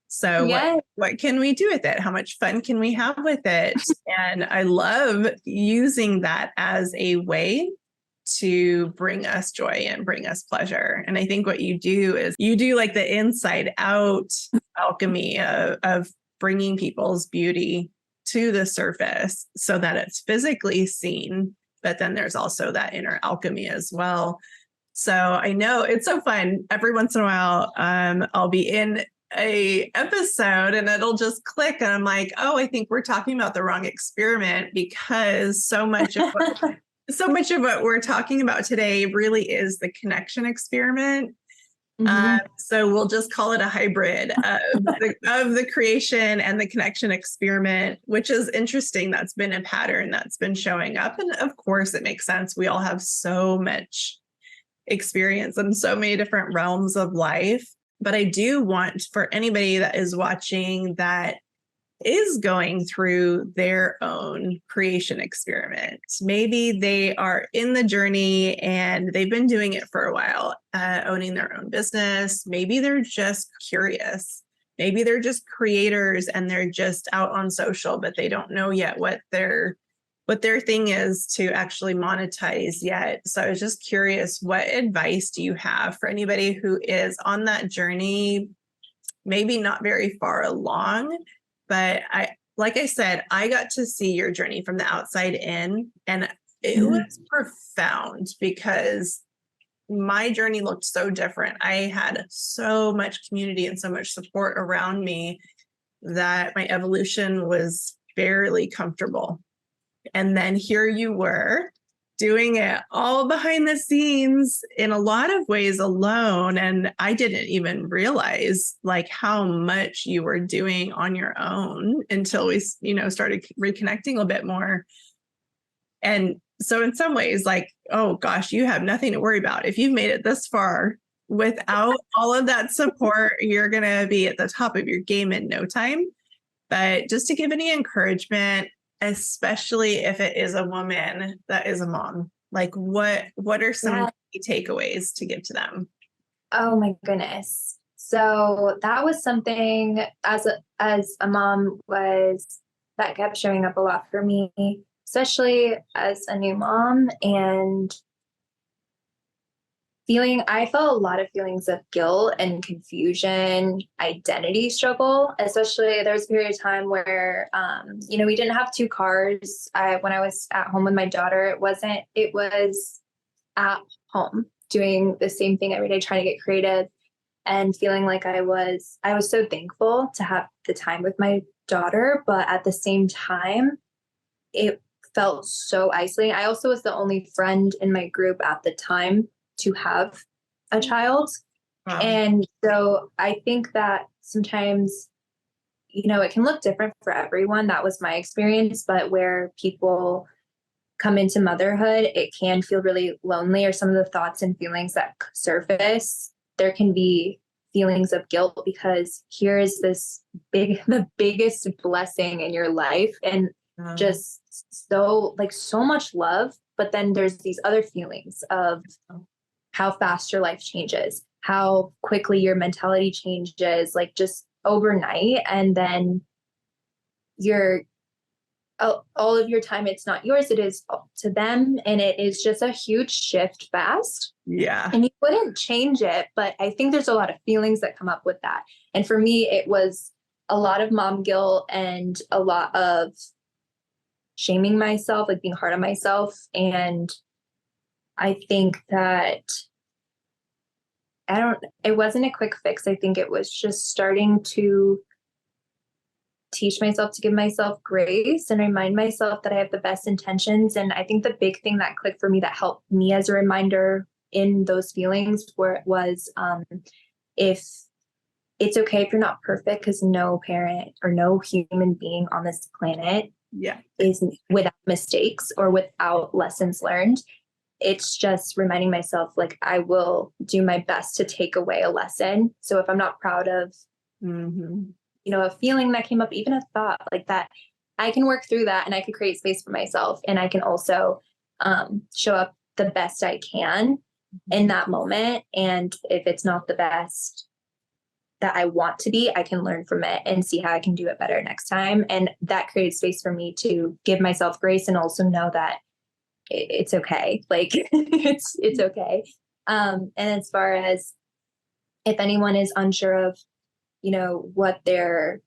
So what can we do with it? How much fun can we have with it? And I love using that as a way to bring us joy and bring us pleasure. And I think what you do is you do like the inside out alchemy of bringing people's beauty to the surface so that it's physically seen. But then there's also that inner alchemy as well. So I know it's so fun. Every once in a while, I'll be in a episode and it'll just click and I'm like, oh, I think we're talking about the wrong experiment, because so much of what we're talking about today really is the connection experiment. So we'll just call it a hybrid of the creation and the connection experiment, which is interesting. That's been a pattern that's been showing up. And of course, it makes sense. We all have so much experience in so many different realms of life. But I do want, for anybody that is watching that is going through their own creation experiment, maybe they are in the journey and they've been doing it for a while, owning their own business. Maybe they're just curious. Maybe they're just creators and they're just out on social, but they don't know yet what their thing is to actually monetize yet. So I was just curious, what advice do you have for anybody who is on that journey, maybe not very far along? But like I said, I got to see your journey from the outside in, and it was profound, because my journey looked so different. I had so much community and so much support around me that my evolution was fairly comfortable. And then here you were doing it all behind the scenes in a lot of ways alone. And I didn't even realize like how much you were doing on your own until we, started reconnecting a bit more. And so in some ways, like, oh gosh, you have nothing to worry about. If you've made it this far without all of that support, you're going to be at the top of your game in no time. But just to give any encouragement, especially if it is a woman that is a mom, like what are some key takeaways to give to them? Oh my goodness. So that was something as a mom that kept showing up a lot for me, especially as a new mom, and I felt a lot of feelings of guilt and confusion, identity struggle, especially there was a period of time where, we didn't have two cars. When I was at home with my daughter, it was at home doing the same thing every day, trying to get creative and feeling like I was so thankful to have the time with my daughter. But at the same time, it felt so isolating. I also was the only friend in my group at the time to have a child. Wow. And so I think that sometimes, it can look different for everyone. That was my experience, but where people come into motherhood, it can feel really lonely, or some of the thoughts and feelings that surface, there can be feelings of guilt because here is the biggest blessing in your life, and just so much love. But then there's these other feelings of how fast your life changes, how quickly your mentality changes, like just overnight. And then all of your time, it's not yours, it is to them. And it is just a huge shift fast. Yeah. And you wouldn't change it. But I think there's a lot of feelings that come up with that. And for me, it was a lot of mom guilt and a lot of shaming myself, like being hard on myself. And I think that it wasn't a quick fix. I think it was just starting to teach myself to give myself grace and remind myself that I have the best intentions. And I think the big thing that clicked for me, that helped me as a reminder in those feelings, was if it's okay if you're not perfect, because no parent or no human being on this planet is without mistakes or without lessons learned. It's just reminding myself, like, I will do my best to take away a lesson. So if I'm not proud of, a feeling that came up, even a thought like that, I can work through that and I can create space for myself. And I can also show up the best I can in that moment. And if it's not the best that I want to be, I can learn from it and see how I can do it better next time. And that creates space for me to give myself grace and also know that it's okay. Like it's okay. And as far as if anyone is unsure of, what their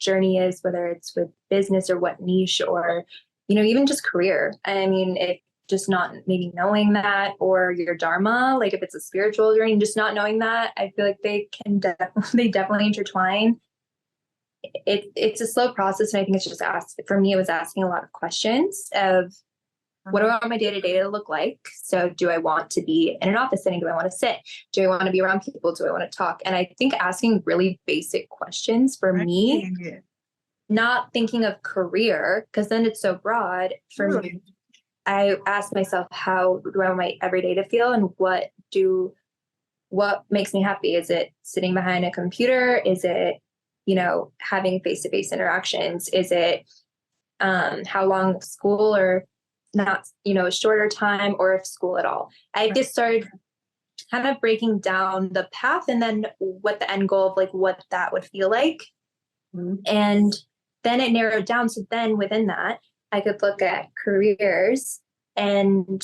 journey is, whether it's with business or what niche or, even just career. I mean, if just not maybe knowing that, or your dharma, like if it's a spiritual journey, just not knowing that, I feel like they definitely intertwine. It's a slow process. And I think it's just for me, it was asking a lot of questions of what do I want my day-to-day to look like? So do I want to be in an office setting? Do I want to sit? Do I want to be around people? Do I want to talk? And I think asking really basic questions for me, not thinking of career, because then it's so broad for me. I asked myself, how do I want my everyday to feel? And what makes me happy? Is it sitting behind a computer? Is it, having face-to-face interactions? Is it how long school, or not, a shorter time, or if school at all? I just started kind of breaking down the path and then what the end goal of like what that would feel like. And then it narrowed down. So then within that, I could look at careers, and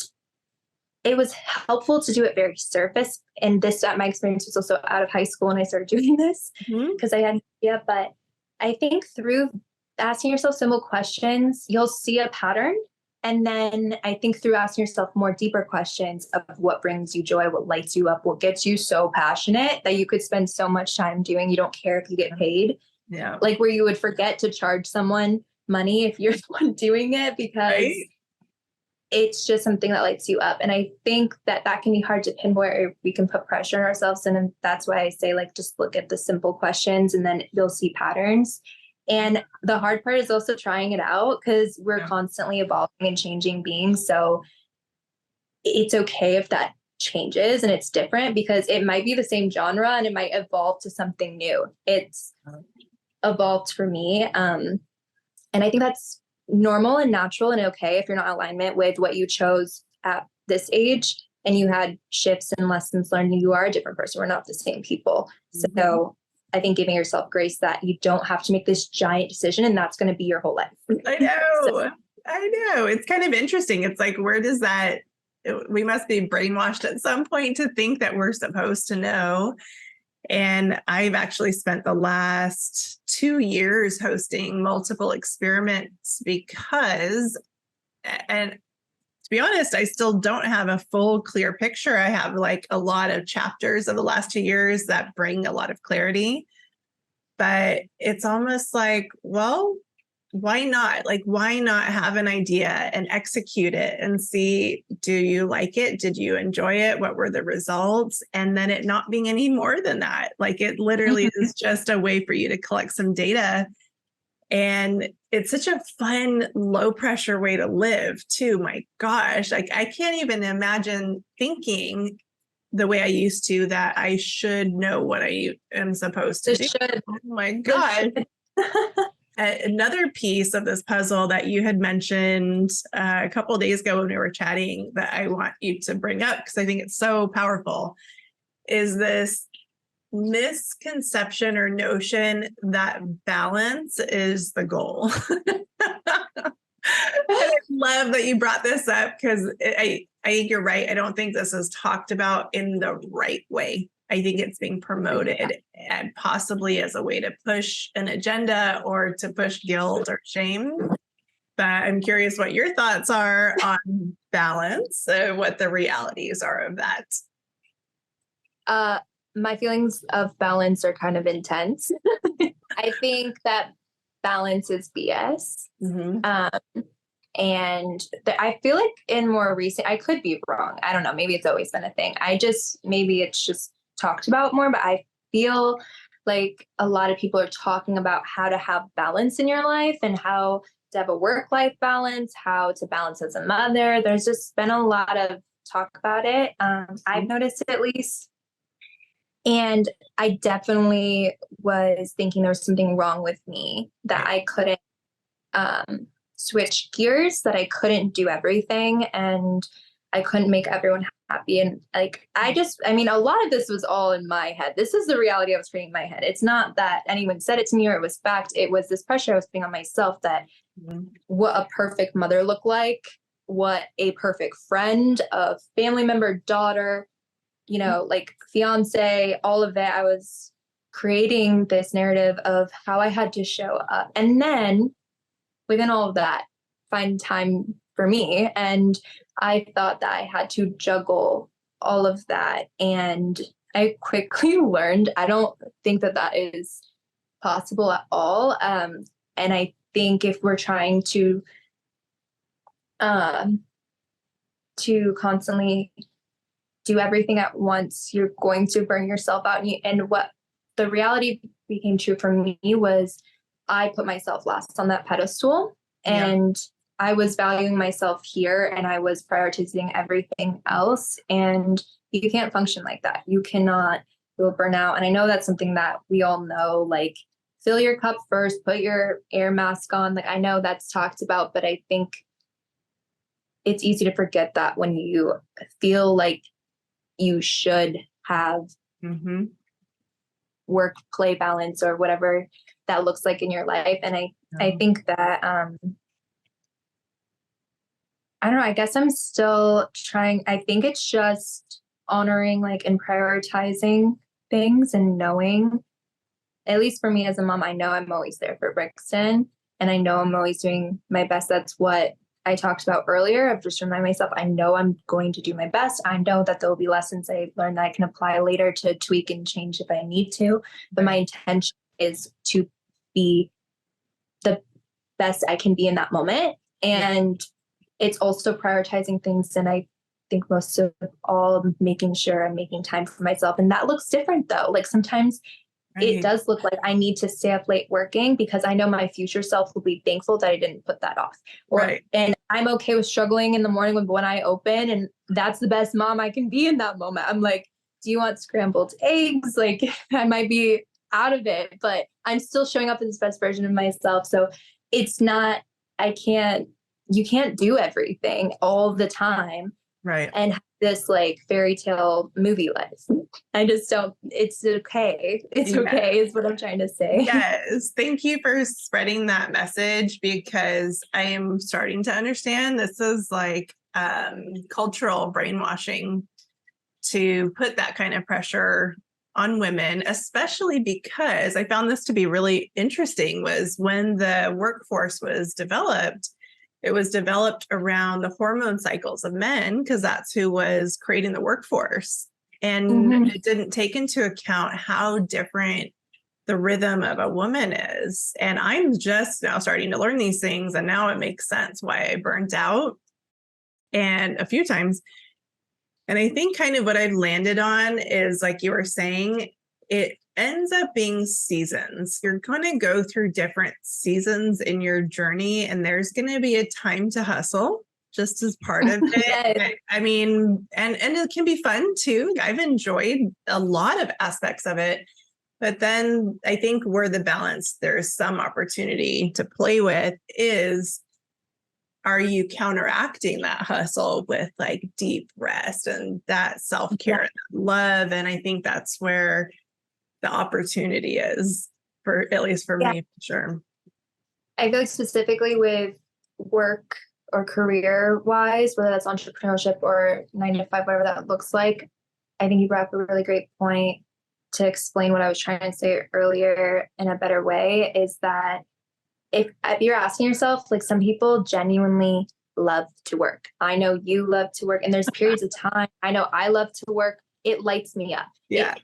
it was helpful to do it very surface. And my experience was also out of high school when I started doing this, because I had an idea. But I think through asking yourself simple questions, you'll see a pattern. And then I think through asking yourself more deeper questions of what brings you joy, what lights you up, what gets you so passionate that you could spend so much time doing, you don't care if you get paid. Yeah. Like where you would forget to charge someone money if you're the one doing it, because it's just something that lights you up. And I think that can be hard to pinpoint, or we can put pressure on ourselves. And that's why I say, like, just look at the simple questions and then you'll see patterns. And the hard part is also trying it out, because we're constantly evolving and changing beings. So it's okay if that changes and it's different, because it might be the same genre and it might evolve to something new. It's evolved for me. And I think that's normal and natural and okay if you're not in alignment with what you chose at this age. and you had shifts and lessons learned, you are a different person. We're not the same people. Mm-hmm. So I think giving yourself grace that you don't have to make this giant decision and that's going to be your whole life. I know. I know. It's kind of interesting. It's like, where does that, we must be brainwashed at some point to think that we're supposed to know. And I've actually spent the last 2 years hosting multiple experiments because, and to be honest, I still don't have a full clear picture. I have like a lot of chapters of the last 2 years that bring a lot of clarity, but it's almost like, well, why not? Like, why not have an idea and execute it and see, do you like it? Did you enjoy it? What were the results? And then it not being any more than that. Like, it literally is just a way for you to collect some data. And it's such a fun, low pressure way to live too. My gosh, like I can't even imagine thinking the way I used to that I should know what I am supposed to do. Oh my God. Another piece of this puzzle that you had mentioned a couple of days ago when we were chatting that I want you to bring up because I think it's so powerful is this misconception or notion that balance is the goal. I love that you brought this up because I think you're right. I don't think this is talked about in the right way. I think it's being promoted and possibly as a way to push an agenda or to push guilt or shame. But I'm curious what your thoughts are on balance, what the realities are of that. My feelings of balance are kind of intense. I think that balance is BS. Mm-hmm. And I feel like in more recent, I could be wrong. I don't know. Maybe it's always been a thing. Maybe it's just talked about more, but I feel like a lot of people are talking about how to have balance in your life and how to have a work-life balance, how to balance as a mother. There's just been a lot of talk about it. I've noticed it at least. And I definitely was thinking there was something wrong with me, that I couldn't switch gears, that I couldn't do everything and I couldn't make everyone happy. And like, a lot of this was all in my head. This is the reality I was creating in my head. It's not that anyone said it to me or it was fact. It was this pressure I was putting on myself that what a perfect mother looked like, what a perfect friend, a family member, daughter, like fiance, all of that. I was creating this narrative of how I had to show up. And then within all of that, find time for me. And I thought that I had to juggle all of that. And I quickly learned, I don't think that that is possible at all. And I think if we're trying to constantly do everything at once, you're going to burn yourself out. And what the reality became true for me was I put myself last on that pedestal and I was valuing myself here and I was prioritizing everything else. And you can't function like that. You cannot go burnout. And I know that's something that we all know, like fill your cup first, put your air mask on. Like I know that's talked about, but I think it's easy to forget that when you feel like you should have work play balance or whatever that looks like in your life. And I think that I don't know, I guess I'm still trying. I think it's just honoring like and prioritizing things and knowing, at least for me as a mom, I know I'm always there for Brixton and I know I'm always doing my best. That's what I talked about earlier of just remind myself, I know I'm going to do my best. I know that there will be lessons I learned that I can apply later to tweak and change if I need to. But my intention is to be the best I can be in that moment. And it's also prioritizing things. And I think most of all, making sure I'm making time for myself. And that looks different though. Like sometimes it does look like I need to stay up late working because I know my future self will be thankful that I didn't put that off. And I'm okay with struggling in the morning when I open, and that's the best mom I can be in that moment. I'm like, do you want scrambled eggs? Like I might be out of it, but I'm still showing up as this best version of myself. So it's not, you can't do everything all the time. Right. and have this like fairy tale movie life. I just don't, it's okay. It's okay is what I'm trying to say. Yes. Thank you for spreading that message, because I am starting to understand this is like cultural brainwashing to put that kind of pressure on women, especially because I found this to be really interesting was when the workforce was developed, it was developed around the hormone cycles of men, because that's who was creating the workforce. And it didn't take into account how different the rhythm of a woman is. And I'm just now starting to learn these things. And now it makes sense why I burnt out and a few times. And I think kind of what I've landed on is, like you were saying, it ends up being seasons. You're going to go through different seasons in your journey, and there's going to be a time to hustle just as part of it. Yes. I mean, and it can be fun too. I've enjoyed a lot of aspects of it. But then I think where the balance, there's some opportunity to play with is, are you counteracting that hustle with like deep rest and that self-care and love? And I think that's where the opportunity is, for at least for me, for sure. I go specifically with work or career wise, whether that's entrepreneurship or 9 to 5, whatever that looks like. I think you brought up a really great point to explain what I was trying to say earlier in a better way, is that if you're asking yourself, like, some people genuinely love to work. I know you love to work, and there's periods of time. I know I love to work. It lights me up. Yeah.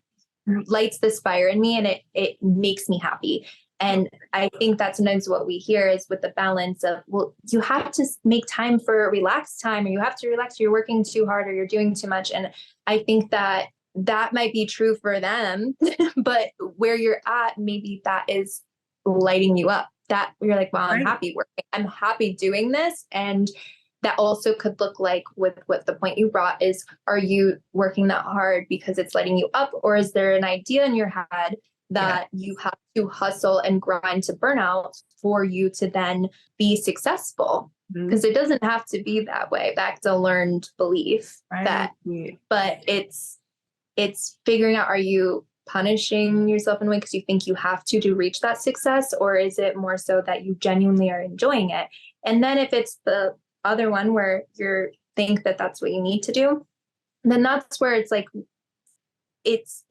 It lights this fire in me, and it makes me happy. And I think that sometimes what we hear is with the balance of, well, you have to make time for relaxed time, or you have to relax, you're working too hard or you're doing too much. And I think that might be true for them, but where you're at, maybe that is lighting you up, that you're like, wow, I'm happy working. I'm happy doing this. And that also could look like, with what the point you brought is, are you working that hard because it's lighting you up? Or is there an idea in your head that you have to hustle and grind to burnout for you to then be successful? Because it doesn't have to be that way. Back to learned belief that, but it's figuring out, are you punishing yourself in a way because you think you have to reach that success? Or is it more so that you genuinely are enjoying it? And then if it's the other one where you think that that's what you need to do, then that's where it's like, it's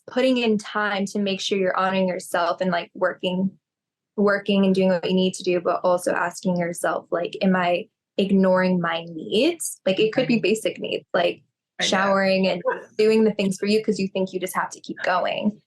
putting in time to make sure you're honoring yourself and like working and doing what you need to do, but also asking yourself, like, am I ignoring my needs? Like, it could be basic needs, like showering and doing the things for you because you think you just have to keep going.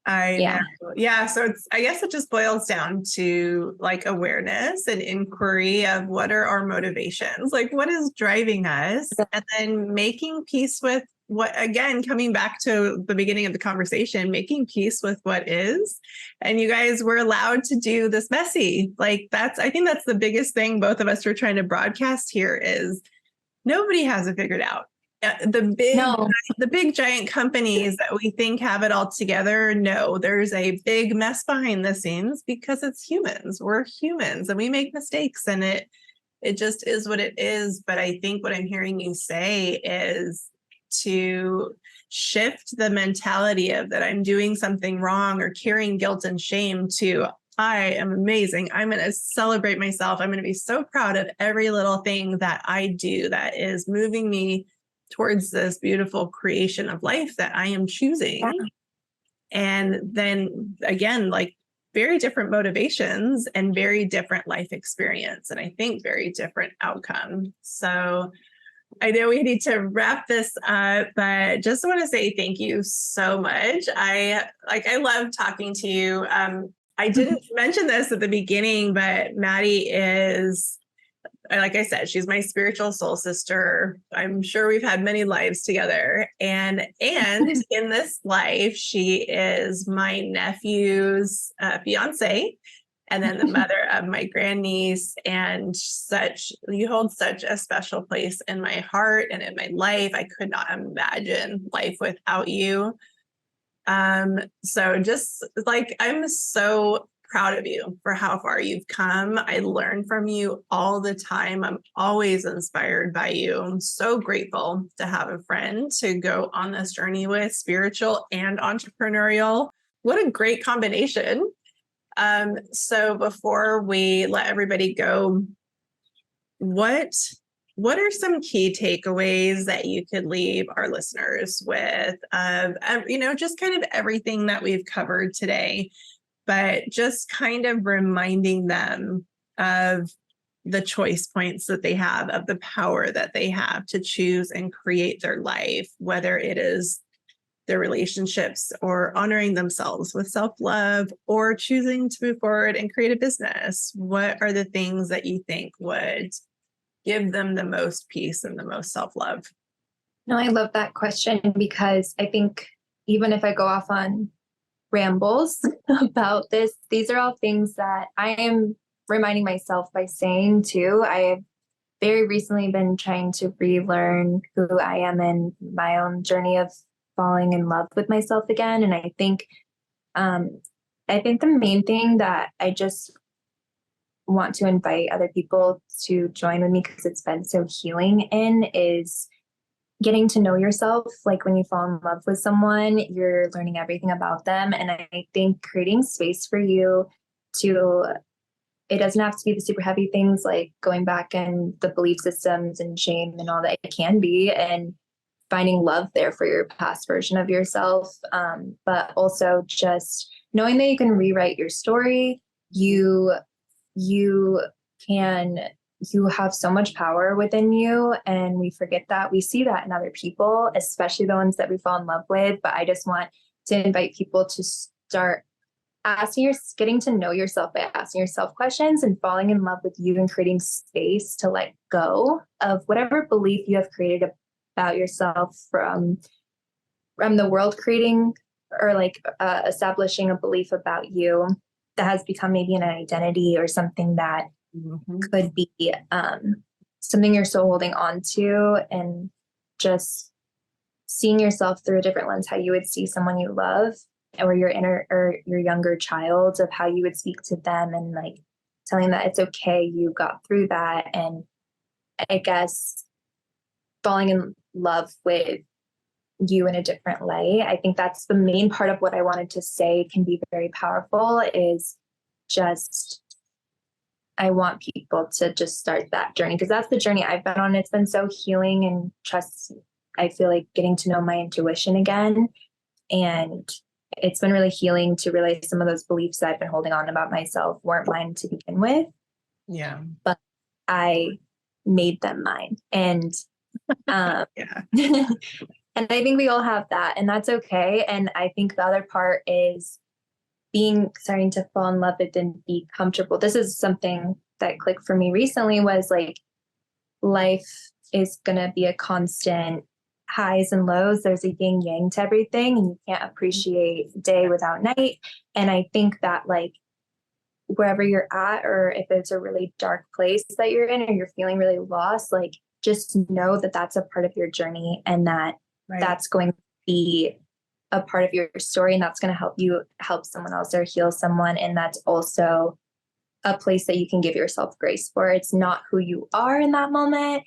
Yeah. So I guess it just boils down to like awareness and inquiry of what are our motivations, like what is driving us, and then making peace with what, again, coming back to the beginning of the conversation, making peace with what is. And you guys were allowed to do this messy. Like I think that's the biggest thing both of us are trying to broadcast here is nobody has it figured out. The big giant companies that we think have it all together, no, there's a big mess behind the scenes because it's humans. We're humans and we make mistakes, and it just is what it is. But I think what I'm hearing you say is to shift the mentality of that I'm doing something wrong or carrying guilt and shame to, I am amazing. I'm going to celebrate myself. I'm going to be so proud of every little thing that I do that is moving me towards this beautiful creation of life that I am choosing. And then again, like very different motivations and very different life experience. And I think very different outcome. So I know we need to wrap this up, but just want to say thank you so much. I love talking to you. I didn't mention this at the beginning, but Maddie is, like I said, she's my spiritual soul sister. I'm sure we've had many lives together. And in this life, she is my nephew's fiance, and then the mother of my grandniece. And you hold such a special place in my heart and in my life. I could not imagine life without you. So just like, I'm so proud of you for how far you've come. I learn from you all the time. I'm always inspired by you. I'm so grateful to have a friend to go on this journey with, spiritual and entrepreneurial. What a great combination. So before we let everybody go, what are some key takeaways that you could leave our listeners with? Just kind of everything that we've covered today, but just kind of reminding them of the choice points that they have, of the power that they have to choose and create their life, whether it is their relationships or honoring themselves with self-love or choosing to move forward and create a business. What are the things that you think would give them the most peace and the most self-love? No, I love that question, because I think even if I go off on rambles about this, these are all things that I am reminding myself by saying too. I have very recently been trying to relearn who I am in my own journey of falling in love with myself again. And I think the main thing that I just want to invite other people to join with me, because it's been so healing in, is getting to know yourself. Like when you fall in love with someone, you're learning everything about them. And I think creating space for you it doesn't have to be the super heavy things like going back and the belief systems and shame and all that. It can be, and finding love there for your past version of yourself. But also just knowing that you can rewrite your story. You have so much power within you, and we forget that. We see that in other people, especially the ones that we fall in love with. But I just want to invite people to start getting to know yourself by asking yourself questions and falling in love with you, and creating space to let go of whatever belief you have created about yourself from the world creating, or establishing a belief about you that has become maybe an identity or something that could be something you're still holding on to, and just seeing yourself through a different lens, how you would see someone you love, or your inner or your younger child, of how you would speak to them, and like telling that it's okay, you got through that. And I guess falling in love with you in a different light. I think that's the main part of what I wanted to say can be very powerful, is just I want people to just start that journey, because that's the journey I've been on. It's been so healing, and I feel like getting to know my intuition again. And it's been really healing to realize some of those beliefs that I've been holding on about myself weren't mine to begin with. Yeah. But I made them mine. And Yeah. and I think we all have that, and that's okay. And I think the other part is starting to fall in love with and be comfortable. This is something that clicked for me recently, was like, life is going to be a constant highs and lows. There's a yin yang to everything, and you can't appreciate day without night. And I think that like wherever you're at, or if it's a really dark place that you're in, or you're feeling really lost, like just know that that's a part of your journey, and that that's going to be a part of your story, and that's going to help you help someone else or heal someone. And that's also a place that you can give yourself grace for. It's not who you are in that moment.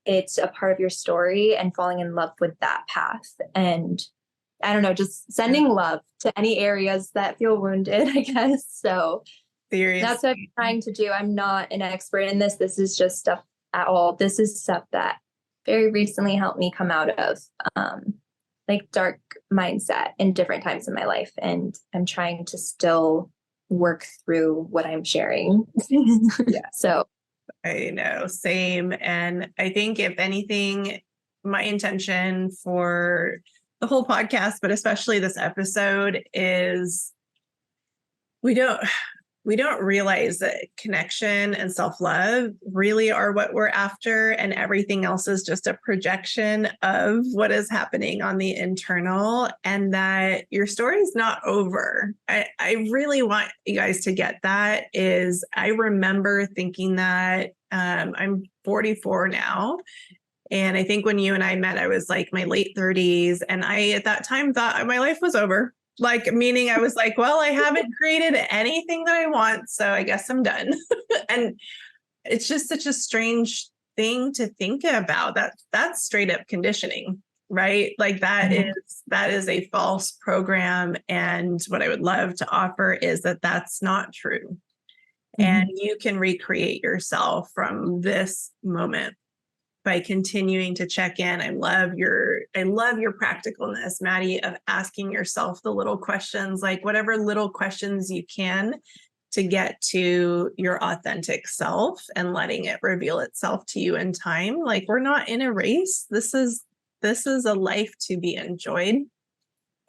It's a part of your story, and falling in love with that path. And I don't know, just sending love to any areas that feel wounded, I guess. So Seriously. That's what I'm trying to do. I'm not an expert in this. This is just stuff at all. This is stuff that very recently helped me come out of like dark mindset in different times in my life. And I'm trying to still work through what I'm sharing. Yeah. So I know, same. And I think if anything, my intention for the whole podcast, but especially this episode, is we don't realize that connection and self-love really are what we're after, and everything else is just a projection of what is happening on the internal, and that your story is not over. I really want you guys to get that. Is I remember thinking that I'm 44 now. And I think when you and I met, I was like my late 30s. And I, at that time, thought my life was over. Like, meaning I was like, well, I haven't created anything that I want, so I guess I'm done. And it's just such a strange thing to think about. That's straight up conditioning, right? Like that is a false program. And what I would love to offer is that that's not true. And you can recreate yourself from this moment by continuing to check in. I love your practicalness, Maddie, of asking yourself the little questions, like whatever little questions you can to get to your authentic self and letting it reveal itself to you in time. Like, we're not in a race. This is a life to be enjoyed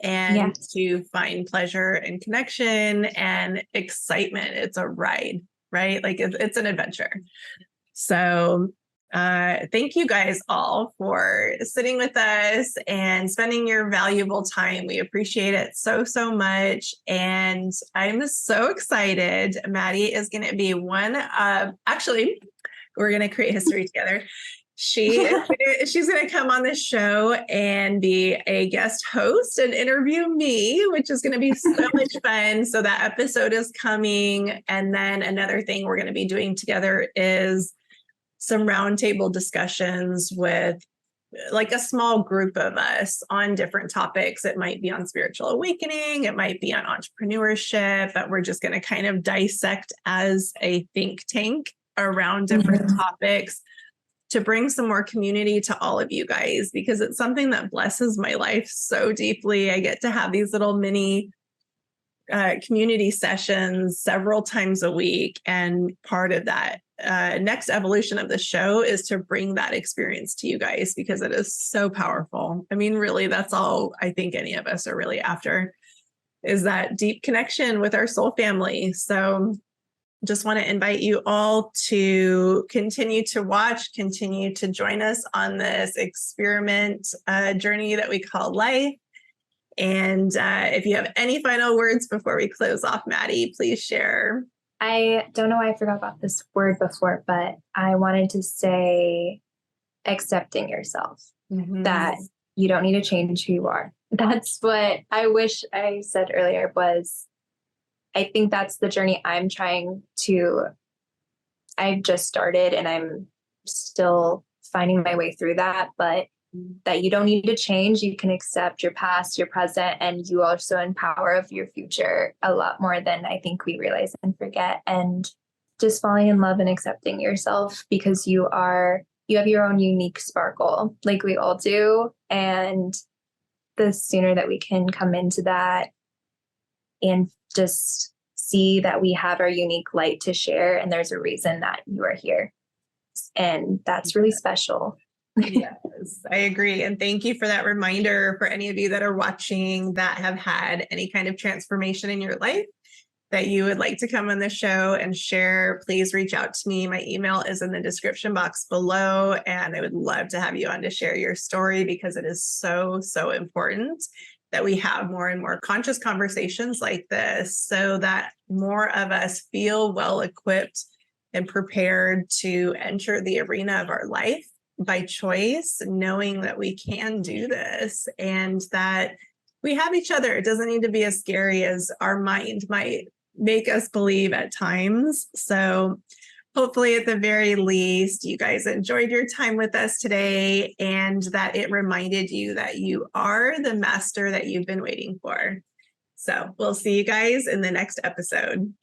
and to find pleasure and connection and excitement. It's a ride, right? Like it's an adventure. So thank you guys all for sitting with us and spending your valuable time. We appreciate it so, so much. And I'm so excited. Maddie is going to be actually, we're going to create history together. She's going to come on this show and be a guest host and interview me, which is going to be so much fun. So that episode is coming. And then another thing we're going to be doing together is some roundtable discussions with like a small group of us on different topics. It might be on spiritual awakening. It might be on entrepreneurship, but we're just going to kind of dissect as a think tank around different topics to bring some more community to all of you guys, because it's something that blesses my life so deeply. I get to have these little mini community sessions several times a week. And part of that next evolution of the show is to bring that experience to you guys, because it is so powerful. I mean, really, that's all I think any of us are really after, is that deep connection with our soul family. So just want to invite you all to continue to watch, continue to join us on this experiment journey that we call life. And if you have any final words before we close off, Maddie, please share. I don't know why I forgot about this word before, but I wanted to say accepting yourself, that you don't need to change who you are. That's what I wish I said earlier was, I think that's the journey I've just started and I'm still finding my way through that, but that you don't need to change. You can accept your past, your present, and you also empower of your future a lot more than I think we realize and forget. And just falling in love and accepting yourself, because you have your own unique sparkle, like we all do. And the sooner that we can come into that and just see that we have our unique light to share, and there's a reason that you are here. And that's really special. Yes, I agree. And thank you for that reminder for any of you that are watching that have had any kind of transformation in your life that you would like to come on the show and share. Please reach out to me. My email is in the description box below, and I would love to have you on to share your story, because it is so, so important that we have more and more conscious conversations like this, so that more of us feel well equipped and prepared to enter the arena of our life by choice, knowing that we can do this and that we have each other. It doesn't need to be as scary as our mind might make us believe at times. So hopefully, at the very least, you guys enjoyed your time with us today, and that it reminded you that you are the master that you've been waiting for. So we'll see you guys in the next episode.